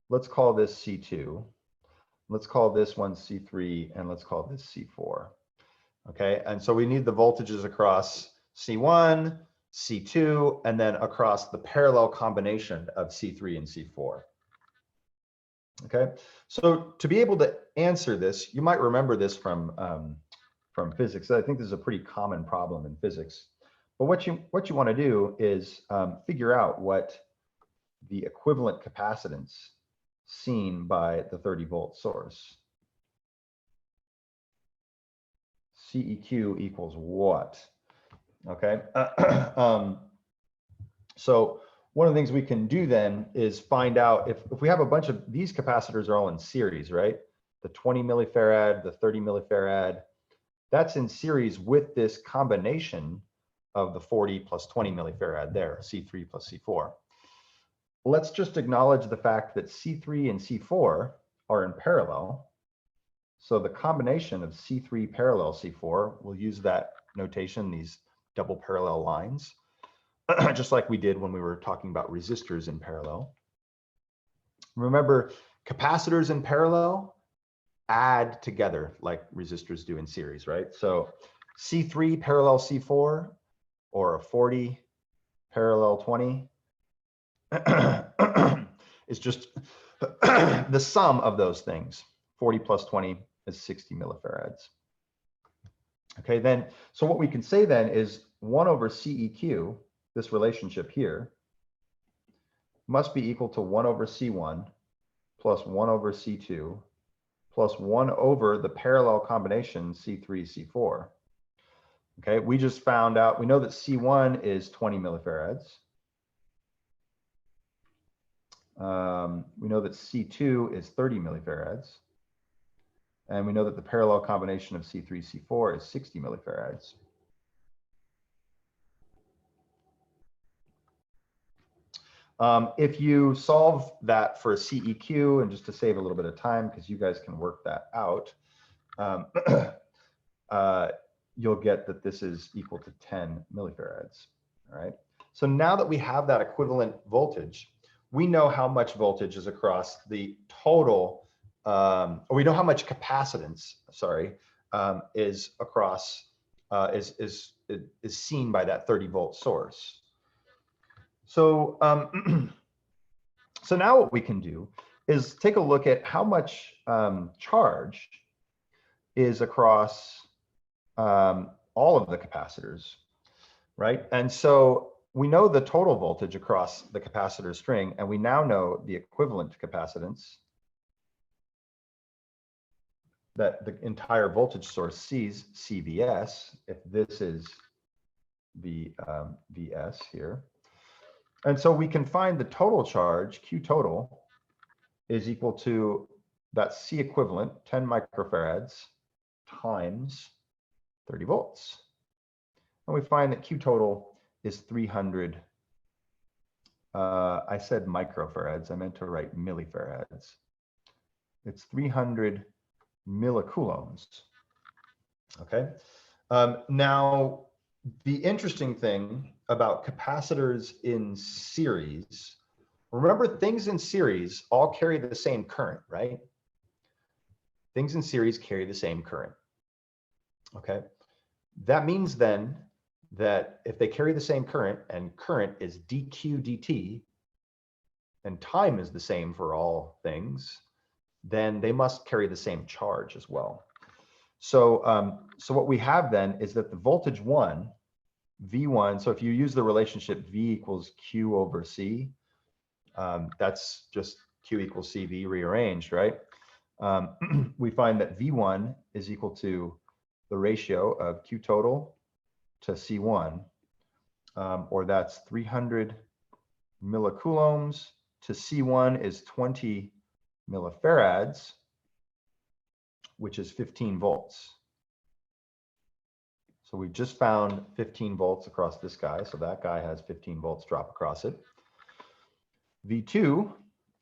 Let's call this C2. Let's call this one C3, and let's call this C4. Okay, and so we need the voltages across C1, C2, and then across the parallel combination of C3 and C4. Okay, so to be able to answer this, you might remember this from physics. I think this is a pretty common problem in physics. But what you want to do is figure out what the equivalent capacitance seen by the 30-volt source. CEQ equals what? Okay. So one of the things we can do then is find out if we have a bunch of these capacitors are all in series, right? The 20 millifarad, the 30 millifarad, that's in series with this combination of the 40 plus 20 millifarad there, C3 plus C4. Let's just acknowledge the fact that C3 and C4 are in parallel. So the combination of C3 parallel C4, we'll use that notation, these double parallel lines, just like we did when we were talking about resistors in parallel. Remember, capacitors in parallel add together like resistors do in series, right? So C3 parallel C4, or a 40 parallel 20, is just the sum of those things. 40 plus 20 is 60 millifarads. Okay, then, so what we can say then is 1 over CEQ, this relationship here, must be equal to 1 over C1 plus 1 over C2 plus 1 over the parallel combination C3, C4. Okay, we just found out, we know that C1 is 20 millifarads. We know that C2 is 30 millifarads. And we know that the parallel combination of C3, C4 is 60 millifarads. If you solve that for a CEQ, and just to save a little bit of time, because you guys can work that out, you'll get that this is equal to 10 millifarads. All right. So now that we have that equivalent voltage, we know how much voltage is across the total, or we know how much capacitance, sorry, is across, is seen by that 30-volt source. So, so now what we can do is take a look at how much charge is across all of the capacitors, right? And so we know the total voltage across the capacitor string, and we now know the equivalent capacitance that the entire voltage source sees, CVS, if this is the VS here. And so we can find the total charge, Q total, is equal to that C equivalent, 10 microfarads times 30 volts. And we find that Q total is 300, I said microfarads, I meant to write millifarads. It's 300 millicoulombs, okay? Now, the interesting thing about capacitors in series, remember things in series all carry the same current, right? Things in series carry the same current, okay? That means then that if they carry the same current, and current is dq dt, and time is the same for all things, then they must carry the same charge as well. So, so what we have then is that the voltage 1, V1, so if you use the relationship V equals Q over C, that's just Q equals CV rearranged, right? We find that V1 is equal to the ratio of Q total to C1, or that's 300 millicoulombs to C1 is 20 millifarads, which is 15 volts. So we just found 15 volts across this guy. So that guy has 15 volts drop across it. V2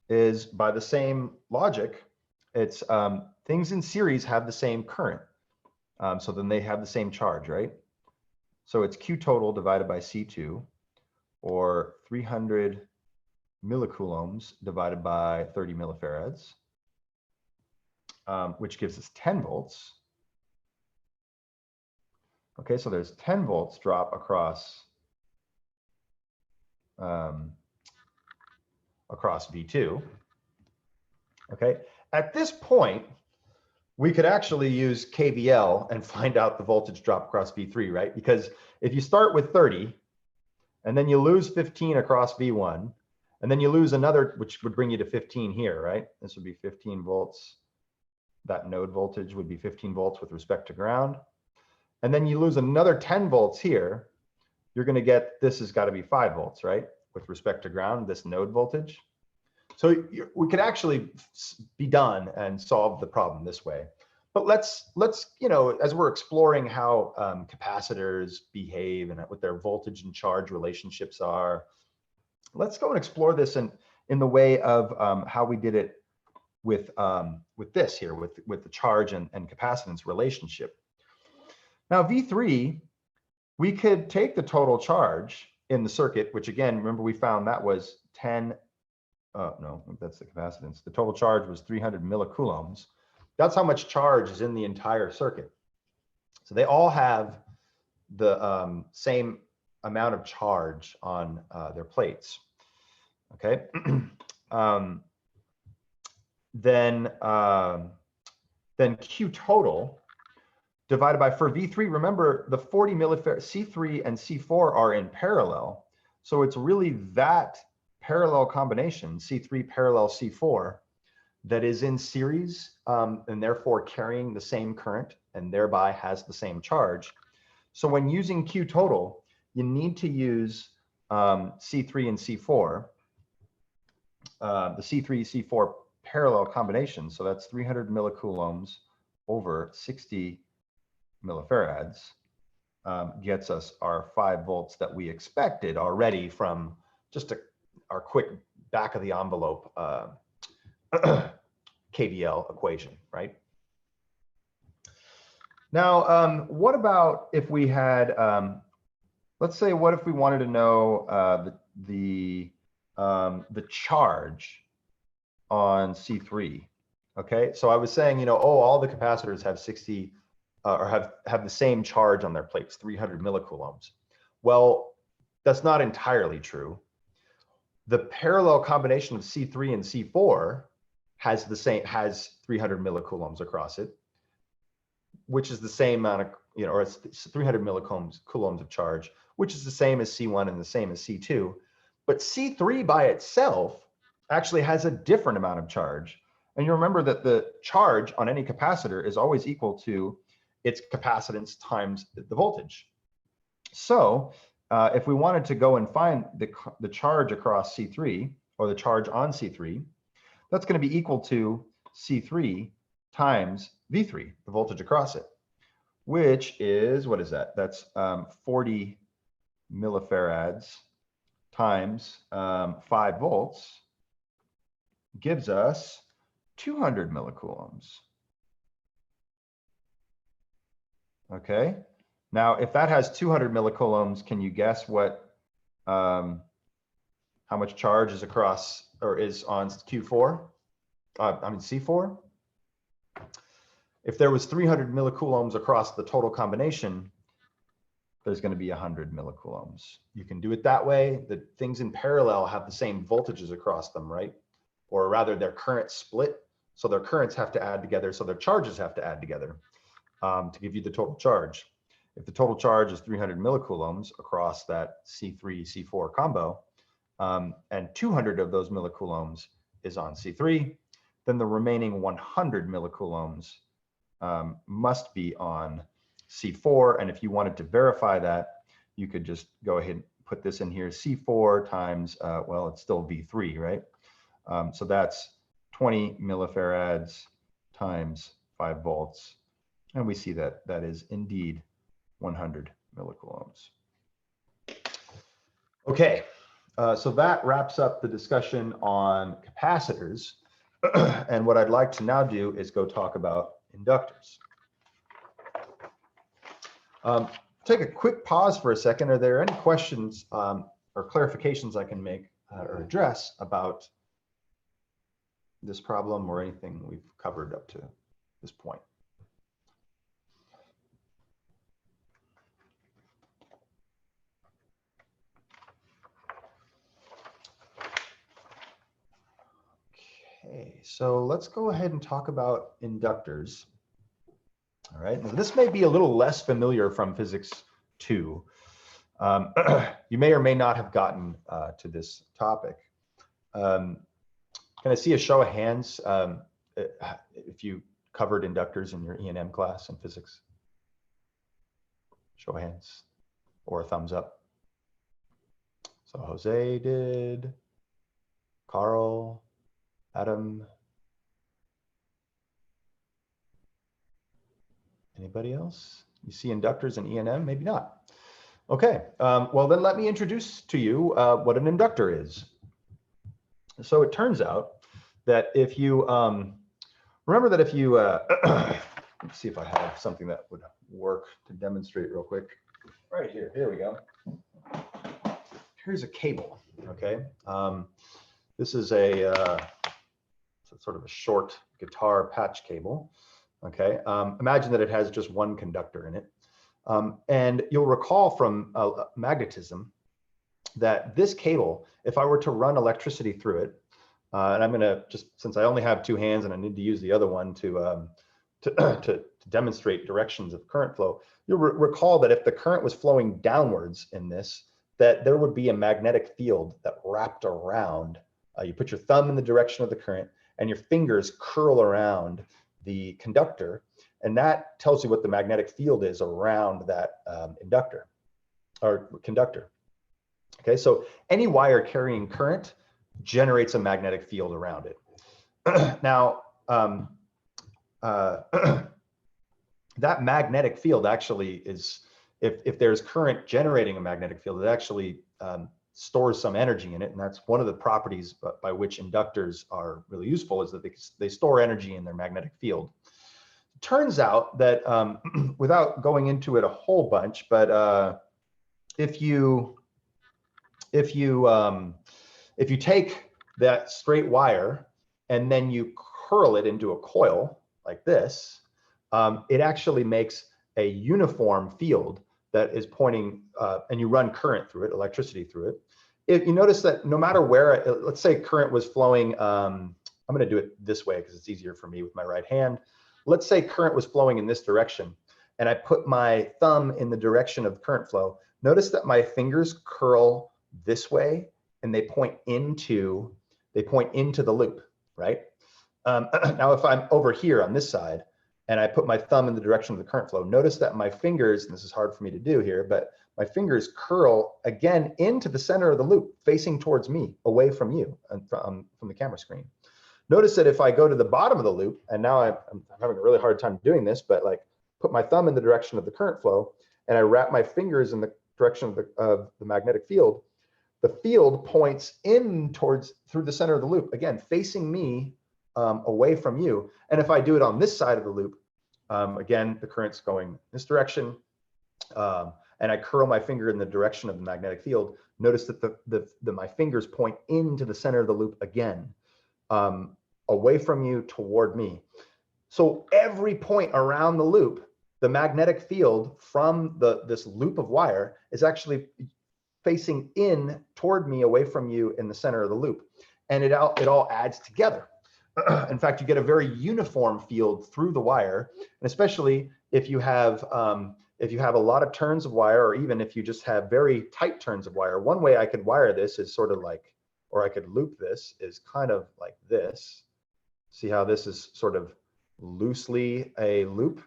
is, by the same logic, it's things in series have the same current. So then they have the same charge, right? So it's Q total divided by C2, or 300 millicoulombs divided by 30 millifarads, which gives us 10 volts. Okay, so there's 10 volts drop across across V2. Okay, at this point, we could actually use KVL and find out the voltage drop across V3, right? Because if you start with 30, and then you lose 15 across V1, and then you lose another, which would bring you to 15 here, right? This would be 15 volts. That node voltage would be 15 volts with respect to ground. And then you lose another 10 volts here. You're going to get, this has got to be 5 volts, right? With respect to ground, this node voltage. So we could actually be done and solve the problem this way. But let's you know, as we're exploring how capacitors behave and what their voltage and charge relationships are, let's go and explore this in the way of how we did it with this here, with the charge and capacitance relationship. Now V3, we could take the total charge in the circuit, which again, remember we found that was 10. No, that's the capacitance. The total charge was 300 millicoulombs. That's how much charge is in the entire circuit. So they all have the same amount of charge on their plates. Okay. Then Q total divided by, for V3, remember the 40 millifarad, C3 and C4 are in parallel. So it's really that parallel combination, C3 parallel C4, that is in series and therefore carrying the same current and thereby has the same charge. So when using Q total, you need to use C3 and C4, the C3, C4 parallel combination. So that's 300 millicoulombs over 60 millifarads gets us our 5 volts that we expected already from just our quick back of the envelope KVL equation, right? Now, what about if we had, let's say, what if we wanted to know the charge on C3? Okay, so I was saying, you know, oh, all the capacitors have 60 or have the same charge on their plates, 300 millicoulombs. Well, that's not entirely true. The parallel combination of C3 and C4 has 300 millicoulombs across it, which is the same amount of, you know, or it's 300 millicoulombs of charge, which is the same as C1 and the same as C2. But C3 by itself actually has a different amount of charge. And you remember that the charge on any capacitor is always equal to its capacitance times the voltage. So if we wanted to go and find the charge across C3 or the charge on C3, that's going to be equal to C3 times V3, the voltage across it, which is, what is that? That's 40 millifarads times 5 volts gives us 200 millicoulombs. Okay. Now, if that has 200 millicoulombs, can you guess what, how much charge is across or is on Q4? I mean C4. If there was 300 millicoulombs across the total combination, there's going to be 100 millicoulombs. You can do it that way. The things in parallel have the same voltages across them, right? Or rather, their currents split, so their currents have to add together, so their charges have to add together to give you the total charge. If the total charge is 300 millicoulombs across that C3, C4 combo, and 200 of those millicoulombs is on C3, then the remaining 100 millicoulombs must be on C4. And if you wanted to verify that, you could just go ahead and put this in here, C4 times, well, it's still V3, right? So that's 20 millifarads times 5 volts. And we see that that is indeed 100 millicoulombs. Okay, so that wraps up the discussion on capacitors. And what I'd like to now do is go talk about inductors. Take a quick pause for a second. Are there any questions or clarifications I can make or address about this problem or anything we've covered up to this point? Okay, so let's go ahead and talk about inductors. All right, now this may be a little less familiar from Physics 2. You may or may not have gotten to this topic. Can I see a show of hands if you covered inductors in your E&M class in physics? Show of hands or a thumbs up. So Jose did, Carl, Adam. Anybody else? You see inductors in E&M? Maybe not. Okay, well then let me introduce to you what an inductor is. So it turns out that if you, remember that if you, let's see if I have something that would work to demonstrate real quick. Right here, here we go. Here's a cable, okay? This is a sort of a short guitar patch cable, okay? Imagine that it has just one conductor in it. And you'll recall from magnetism that this cable, if I were to run electricity through it, and I'm gonna just, since I only have two hands and I need to use the other one to demonstrate directions of current flow, you'll recall that if the current was flowing downwards in this, that there would be a magnetic field that wrapped around. You put your thumb in the direction of the current, and your fingers curl around the conductor, and that tells you what the magnetic field is around that inductor or conductor. Okay, so any wire carrying current generates a magnetic field around it. Now, that magnetic field actually is, if there's current generating a magnetic field, it actually stores some energy in it, and that's one of the properties by which inductors are really useful, is that they store energy in their magnetic field. It turns out that, without going into it a whole bunch, but if you take that straight wire and then you curl it into a coil like this, it actually makes a uniform field that is pointing, and you run current through it, electricity through it. You notice that no matter where, let's say current was flowing, I'm going to do it this way because it's easier for me with my right hand. Let's say current was flowing in this direction, and I put my thumb in the direction of current flow. Notice that my fingers curl this way, and they point into the loop, right? Now, if I'm over here on this side, and I put my thumb in the direction of the current flow, notice that my fingers, and this is hard for me to do here, but my fingers curl again into the center of the loop, facing towards me, away from you, and from the camera screen. Notice that if I go to the bottom of the loop, and now I'm having a really hard time doing this, but like put my thumb in the direction of the current flow, and I wrap my fingers in the direction of the magnetic field, the field points in through the center of the loop, again, facing me, away from you. And if I do it on this side of the loop, again, the current's going this direction, and I curl my finger in the direction of the magnetic field, notice that my fingers point into the center of the loop again, away from you, toward me. So every point around the loop, the magnetic field from this loop of wire is actually facing in toward me, away from you, in the center of the loop. And it all adds together. In fact, you get a very uniform field through the wire, and especially if you have a lot of turns of wire, or even if you just have very tight turns of wire. One way I could wire this is sort of like, or I could loop this, is kind of like this. See how this is sort of loosely a loop,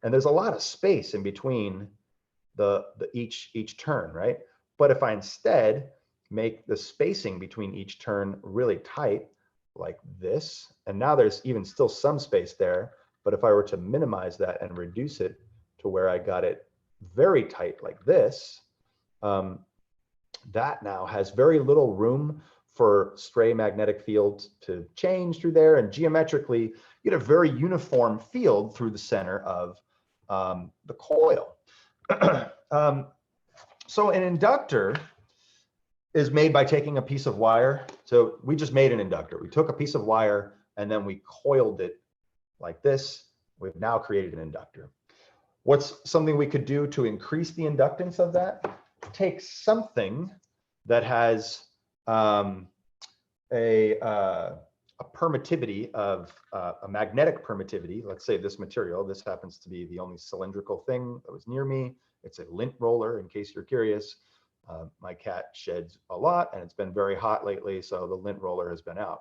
and there's a lot of space in between each turn, right? But if I instead make the spacing between each turn really tight, like this, and now there's even still some space there, but if I were to minimize that and reduce it to where I got it very tight like this, that now has very little room for stray magnetic fields to change through there, and geometrically you get a very uniform field through the center of the coil. So an inductor is made by taking a piece of wire. So we just made an inductor. We took a piece of wire and then we coiled it like this. We've now created an inductor. What's something we could do to increase the inductance of that? Take something that has a permittivity of a magnetic permittivity. Let's say this material. This happens to be the only cylindrical thing that was near me. It's a lint roller, in case you're curious. My cat sheds a lot, and it's been very hot lately, so the lint roller has been out.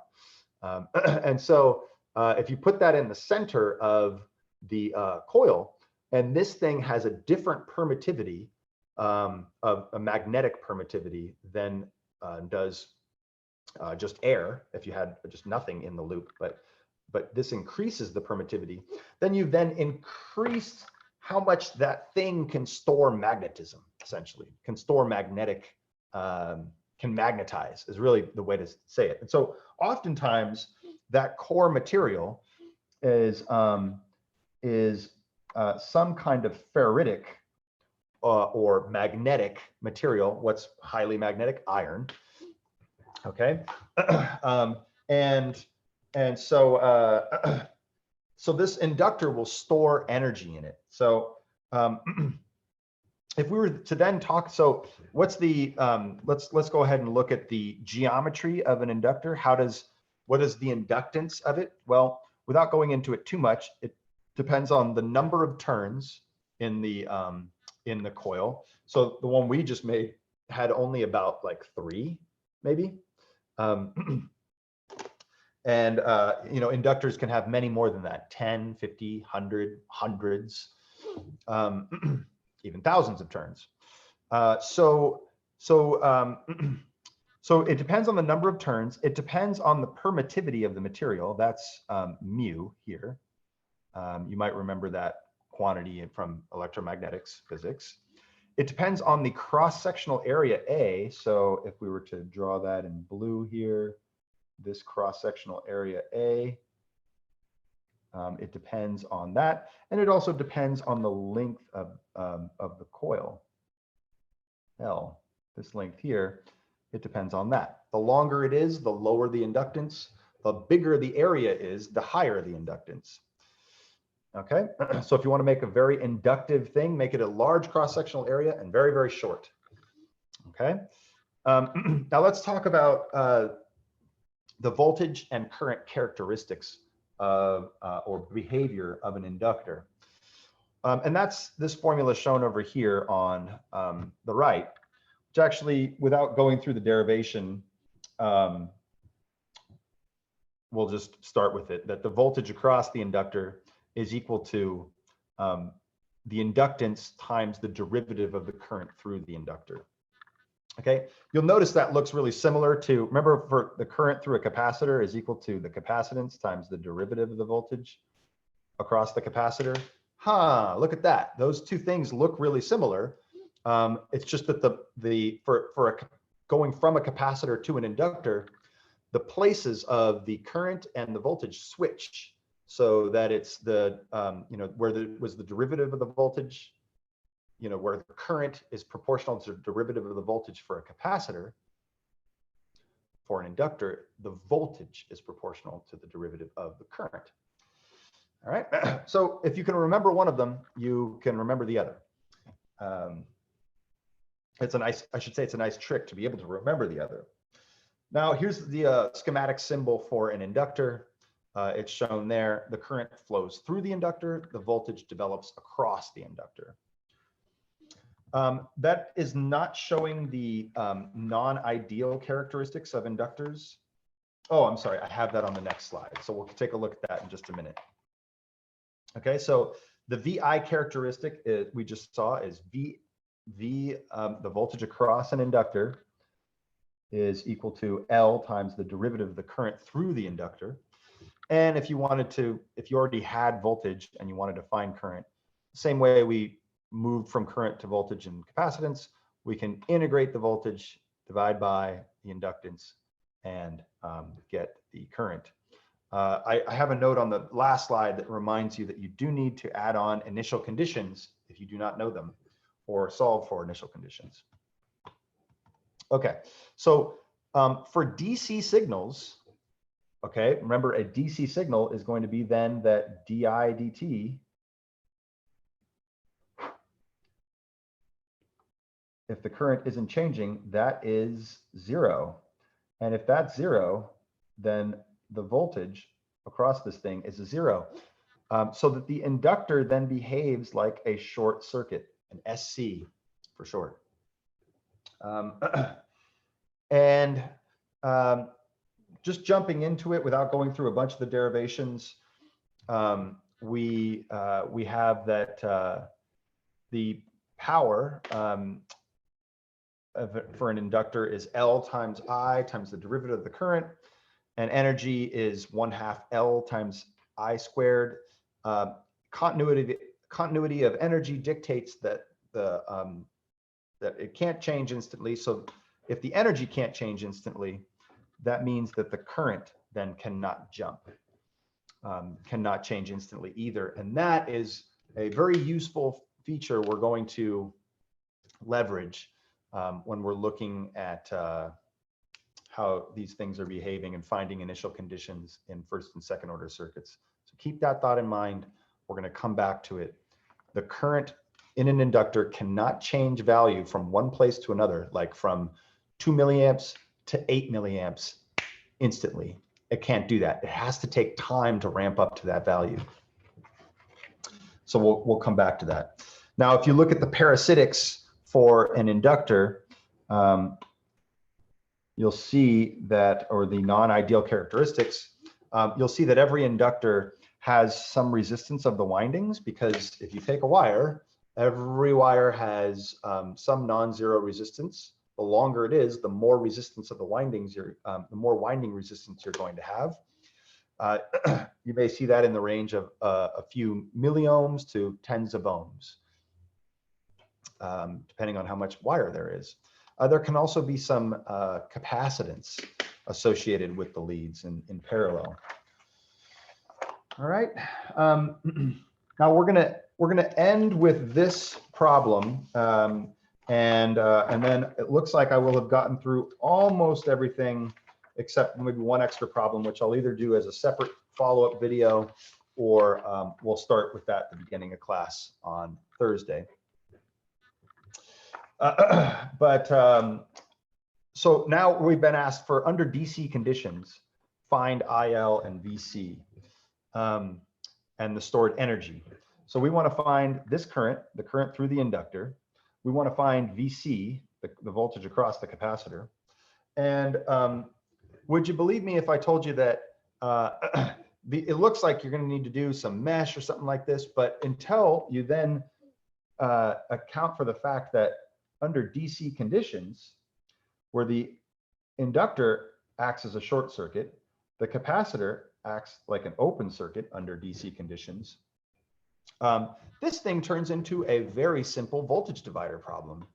And so if you put that in the center of the coil, and this thing has a different permittivity, of a magnetic permittivity than does just air, if you had just nothing in the loop, but this increases the permittivity, then you've then increased how much that thing can store magnetism, essentially, can store magnetic, can magnetize, is really the way to say it. And so oftentimes that core material is some kind of ferritic or magnetic material. What's highly magnetic? Iron. Okay, and so so this inductor will store energy in it. So if we were to then talk, so what's the let's go ahead and look at the geometry of an inductor. What is the inductance of it? Well, without going into it too much, it depends on the number of turns in the coil. So the one we just made had only about like 3, maybe. And you know, inductors can have many more than that, 10, 50, 100, hundreds, even thousands of turns. So it depends on the number of turns. It depends on the permittivity of the material. That's mu here. You might remember that quantity from electromagnetics physics. It depends on the cross-sectional area A. So if we were to draw that in blue here, this cross-sectional area A, it depends on that. And it also depends on the length of the coil, L, this length here. It depends on that. The longer it is, the lower the inductance. The bigger the area is, the higher the inductance. Okay, so if you want to make a very inductive thing, make it a large cross-sectional area and very, very short. Okay, now let's talk about the voltage and current characteristics of or behavior of an inductor. And that's this formula shown over here on the right, which actually, without going through the derivation, we'll just start with it, that the voltage across the inductor is equal to the inductance times the derivative of the current through the inductor. Okay, you'll notice that looks really similar to, remember, for the current through a capacitor is equal to the capacitance times the derivative of the voltage across the capacitor. Look at that. Those two things look really similar. It's just that going from a capacitor to an inductor, the places of the current and the voltage switch, so that it's the you know, where was the derivative of the voltage, you know, where the current is proportional to the derivative of the voltage for a capacitor. For an inductor, the voltage is proportional to the derivative of the current. All right, so if you can remember one of them, you can remember the other. It's a nice, I should say, it's a nice trick to be able to remember the other. Now here's the schematic symbol for an inductor. It's shown there. The current flows through the inductor. The voltage develops across the inductor. That is not showing the non-ideal characteristics of inductors. Oh, I'm sorry. I have that on the next slide. So we'll take a look at that in just a minute. Okay, so the VI characteristic we just saw is the voltage across an inductor is equal to L times the derivative of the current through the inductor. And if you wanted to, if you already had voltage and you wanted to find current, same way we moved from current to voltage and capacitance, we can integrate the voltage, divide by the inductance, and get the current. I have a note on the last slide that reminds you that you do need to add on initial conditions if you do not know them, or solve for initial conditions. Okay, so for DC signals, okay, remember a DC signal is going to be then that di dt, if the current isn't changing, that is 0. And if that's 0, then the voltage across this thing is a 0. So that the inductor then behaves like a short circuit, an SC for short. Just jumping into it without going through a bunch of the derivations, we have that the power for an inductor is L times I times the derivative of the current, and energy is 1/2 L times I squared. Continuity of energy dictates that that it can't change instantly. So if the energy can't change instantly, that means that the current then cannot jump, cannot change instantly either. And that is a very useful feature we're going to leverage when we're looking at how these things are behaving and finding initial conditions in first and second order circuits. So keep that thought in mind. We're going to come back to it. The current in an inductor cannot change value from one place to another, like from 2 milliamps to 8 milliamps instantly. It can't do that. It has to take time to ramp up to that value. So we'll come back to that. Now, if you look at the parasitics for an inductor, you'll see that, or the non-ideal characteristics, you'll see that every inductor has some resistance of the windings, because if you take a wire, every wire has some non-zero resistance. The longer it is, the more resistance of the windings the more winding resistance you're going to have. You may see that in the range of a few milliohms to tens of ohms, depending on how much wire there is. There can also be some capacitance associated with the leads in parallel. All right. Now we're gonna end with this problem, and then it looks like I will have gotten through almost everything except maybe one extra problem, which I'll either do as a separate follow-up video, or we'll start with that at the beginning of class on Thursday. So now we've been asked for, under DC conditions, find IL and VC and the stored energy. So we want to find this current, the current through the inductor. We want to find VC, the voltage across the capacitor. And would you believe me if I told you that it looks like you're going to need to do some mesh or something like this, but until you then account for the fact that under DC conditions, where the inductor acts as a short circuit, the capacitor acts like an open circuit under DC conditions, this thing turns into a very simple voltage divider problem.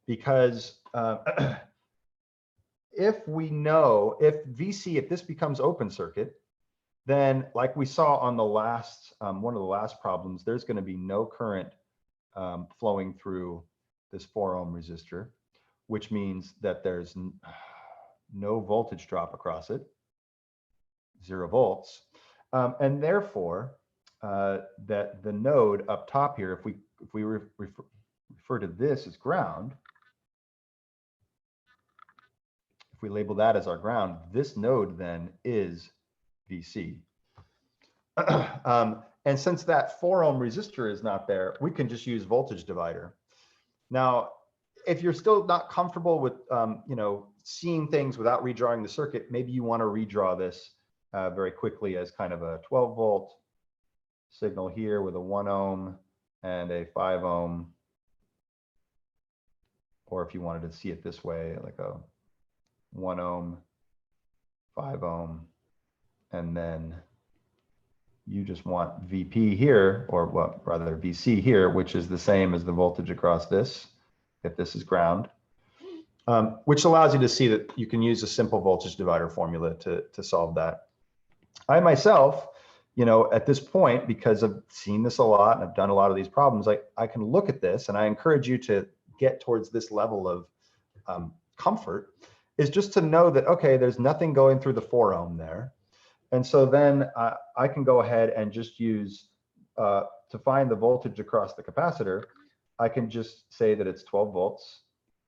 Because if we know, if this becomes open circuit, then like we saw on the last, one of the last problems, there's going to be no current flowing through this 4 ohm resistor, which means that there's no voltage drop across it, 0 volts. And therefore, that the node up top here, if we refer to this as ground, if we label that as our ground, this node then is VC. And since that 4 ohm resistor is not there, we can just use voltage divider. Now, if you're still not comfortable with seeing things without redrawing the circuit, maybe you want to redraw this very quickly as kind of a 12 volt signal here with a 1 ohm and a 5 ohm. Or if you wanted to see it this way, like a 1 ohm, 5 ohm, and then you just want VP here, or well, rather VC here, which is the same as the voltage across this, if this is ground, which allows you to see that you can use a simple voltage divider formula to solve that. I myself, at this point, because I've seen this a lot and I've done a lot of these problems, I can look at this, and I encourage you to get towards this level of comfort, is just to know that, okay, there's nothing going through the 4 ohm there. And so then I can go ahead and just use, to find the voltage across the capacitor, I can just say that it's 12 volts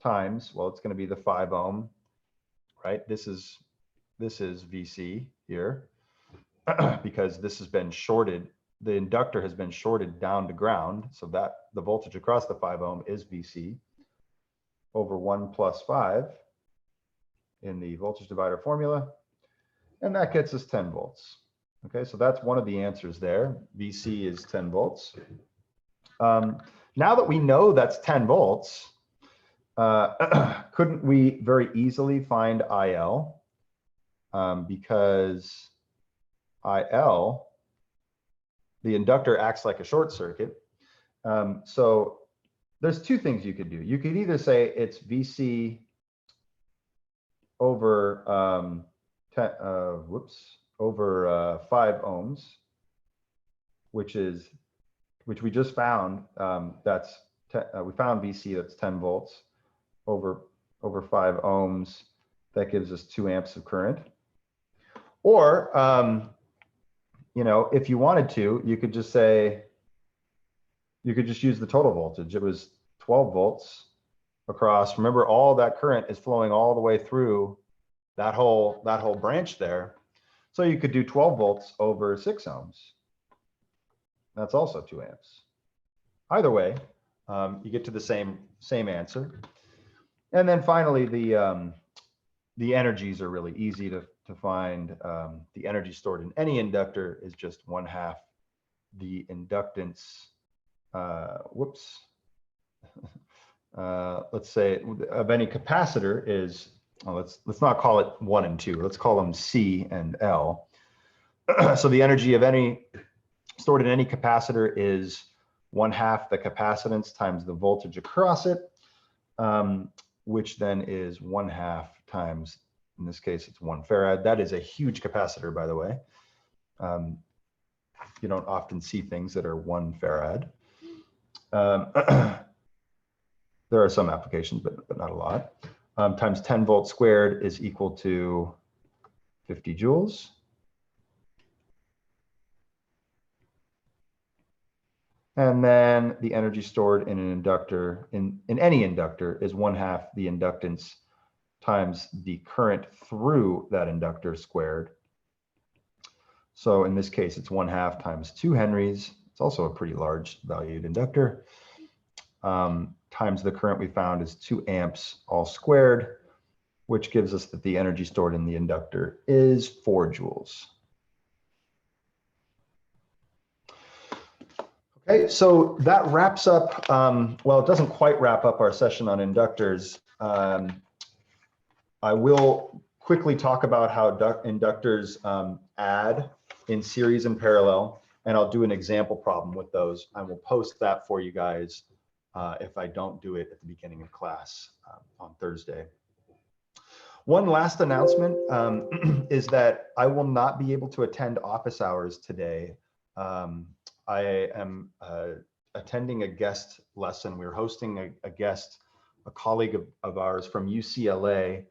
times, well, it's going to be the 5 ohm, right? This is VC here, because this has been shorted. The inductor has been shorted down to ground, so that the voltage across the 5 ohm is VC over 1 plus 5 in the voltage divider formula. And that gets us 10 volts. Okay, so that's one of the answers there. VC is 10 volts. Now that we know that's 10 volts, couldn't we very easily find IL? Because IL, the inductor acts like a short circuit. So there's two things you could do. You could either say it's VC over over 5 ohms, which we just found. We found VC, that's 10 volts over 5 ohms. That gives us 2 amps of current. Or if you wanted to, you could just say, you could just use the total voltage. It was 12 volts across. Remember, all that current is flowing all the way through that whole branch there. So you could do 12 volts over 6 ohms. That's also 2 amps. Either way, you get to the same answer. And then finally, the energies are really easy to find the energy stored in any inductor is just 1/2 the inductance, let's say of any capacitor is, well, let's not call it 1 and 2, let's call them C and L. So the energy of any stored in any capacitor is 1/2 the capacitance times the voltage across it, which then is 1/2 times, in this case, it's 1 farad. That is a huge capacitor, by the way. You don't often see things that are 1 farad. There are some applications, but not a lot. Times 10 volts squared is equal to 50 joules. And then the energy stored in an inductor, in any inductor, is 1/2 the inductance times the current through that inductor squared. So in this case, it's 1/2 times 2 henries. It's also a pretty large valued inductor. Times the current we found is 2 amps all squared, which gives us that the energy stored in the inductor is 4 joules. Okay, so that wraps up, well, it doesn't quite wrap up our session on inductors. I will quickly talk about how inductors add in series and parallel, and I'll do an example problem with those. I will post that for you guys if I don't do it at the beginning of class on Thursday. One last announcement is that I will not be able to attend office hours today. I am attending a guest lesson. We're hosting a guest, a colleague of ours from UCLA,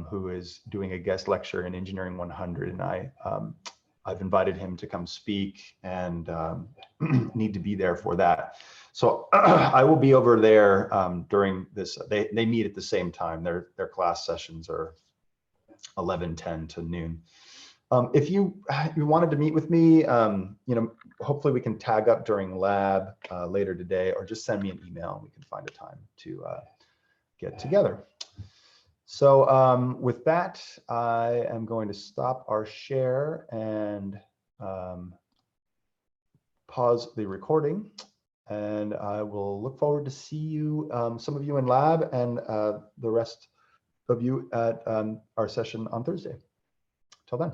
who is doing a guest lecture in Engineering 100, and I've invited him to come speak and need to be there for that. So I will be over there during this. They meet at the same time. Their class sessions are 11:10 to noon. If you wanted to meet with me, hopefully we can tag up during lab later today, or just send me an email and we can find a time to get together. So with that, I am going to stop our share and pause the recording. And I will look forward to see you, some of you in lab, and the rest of you at our session on Thursday. Till then.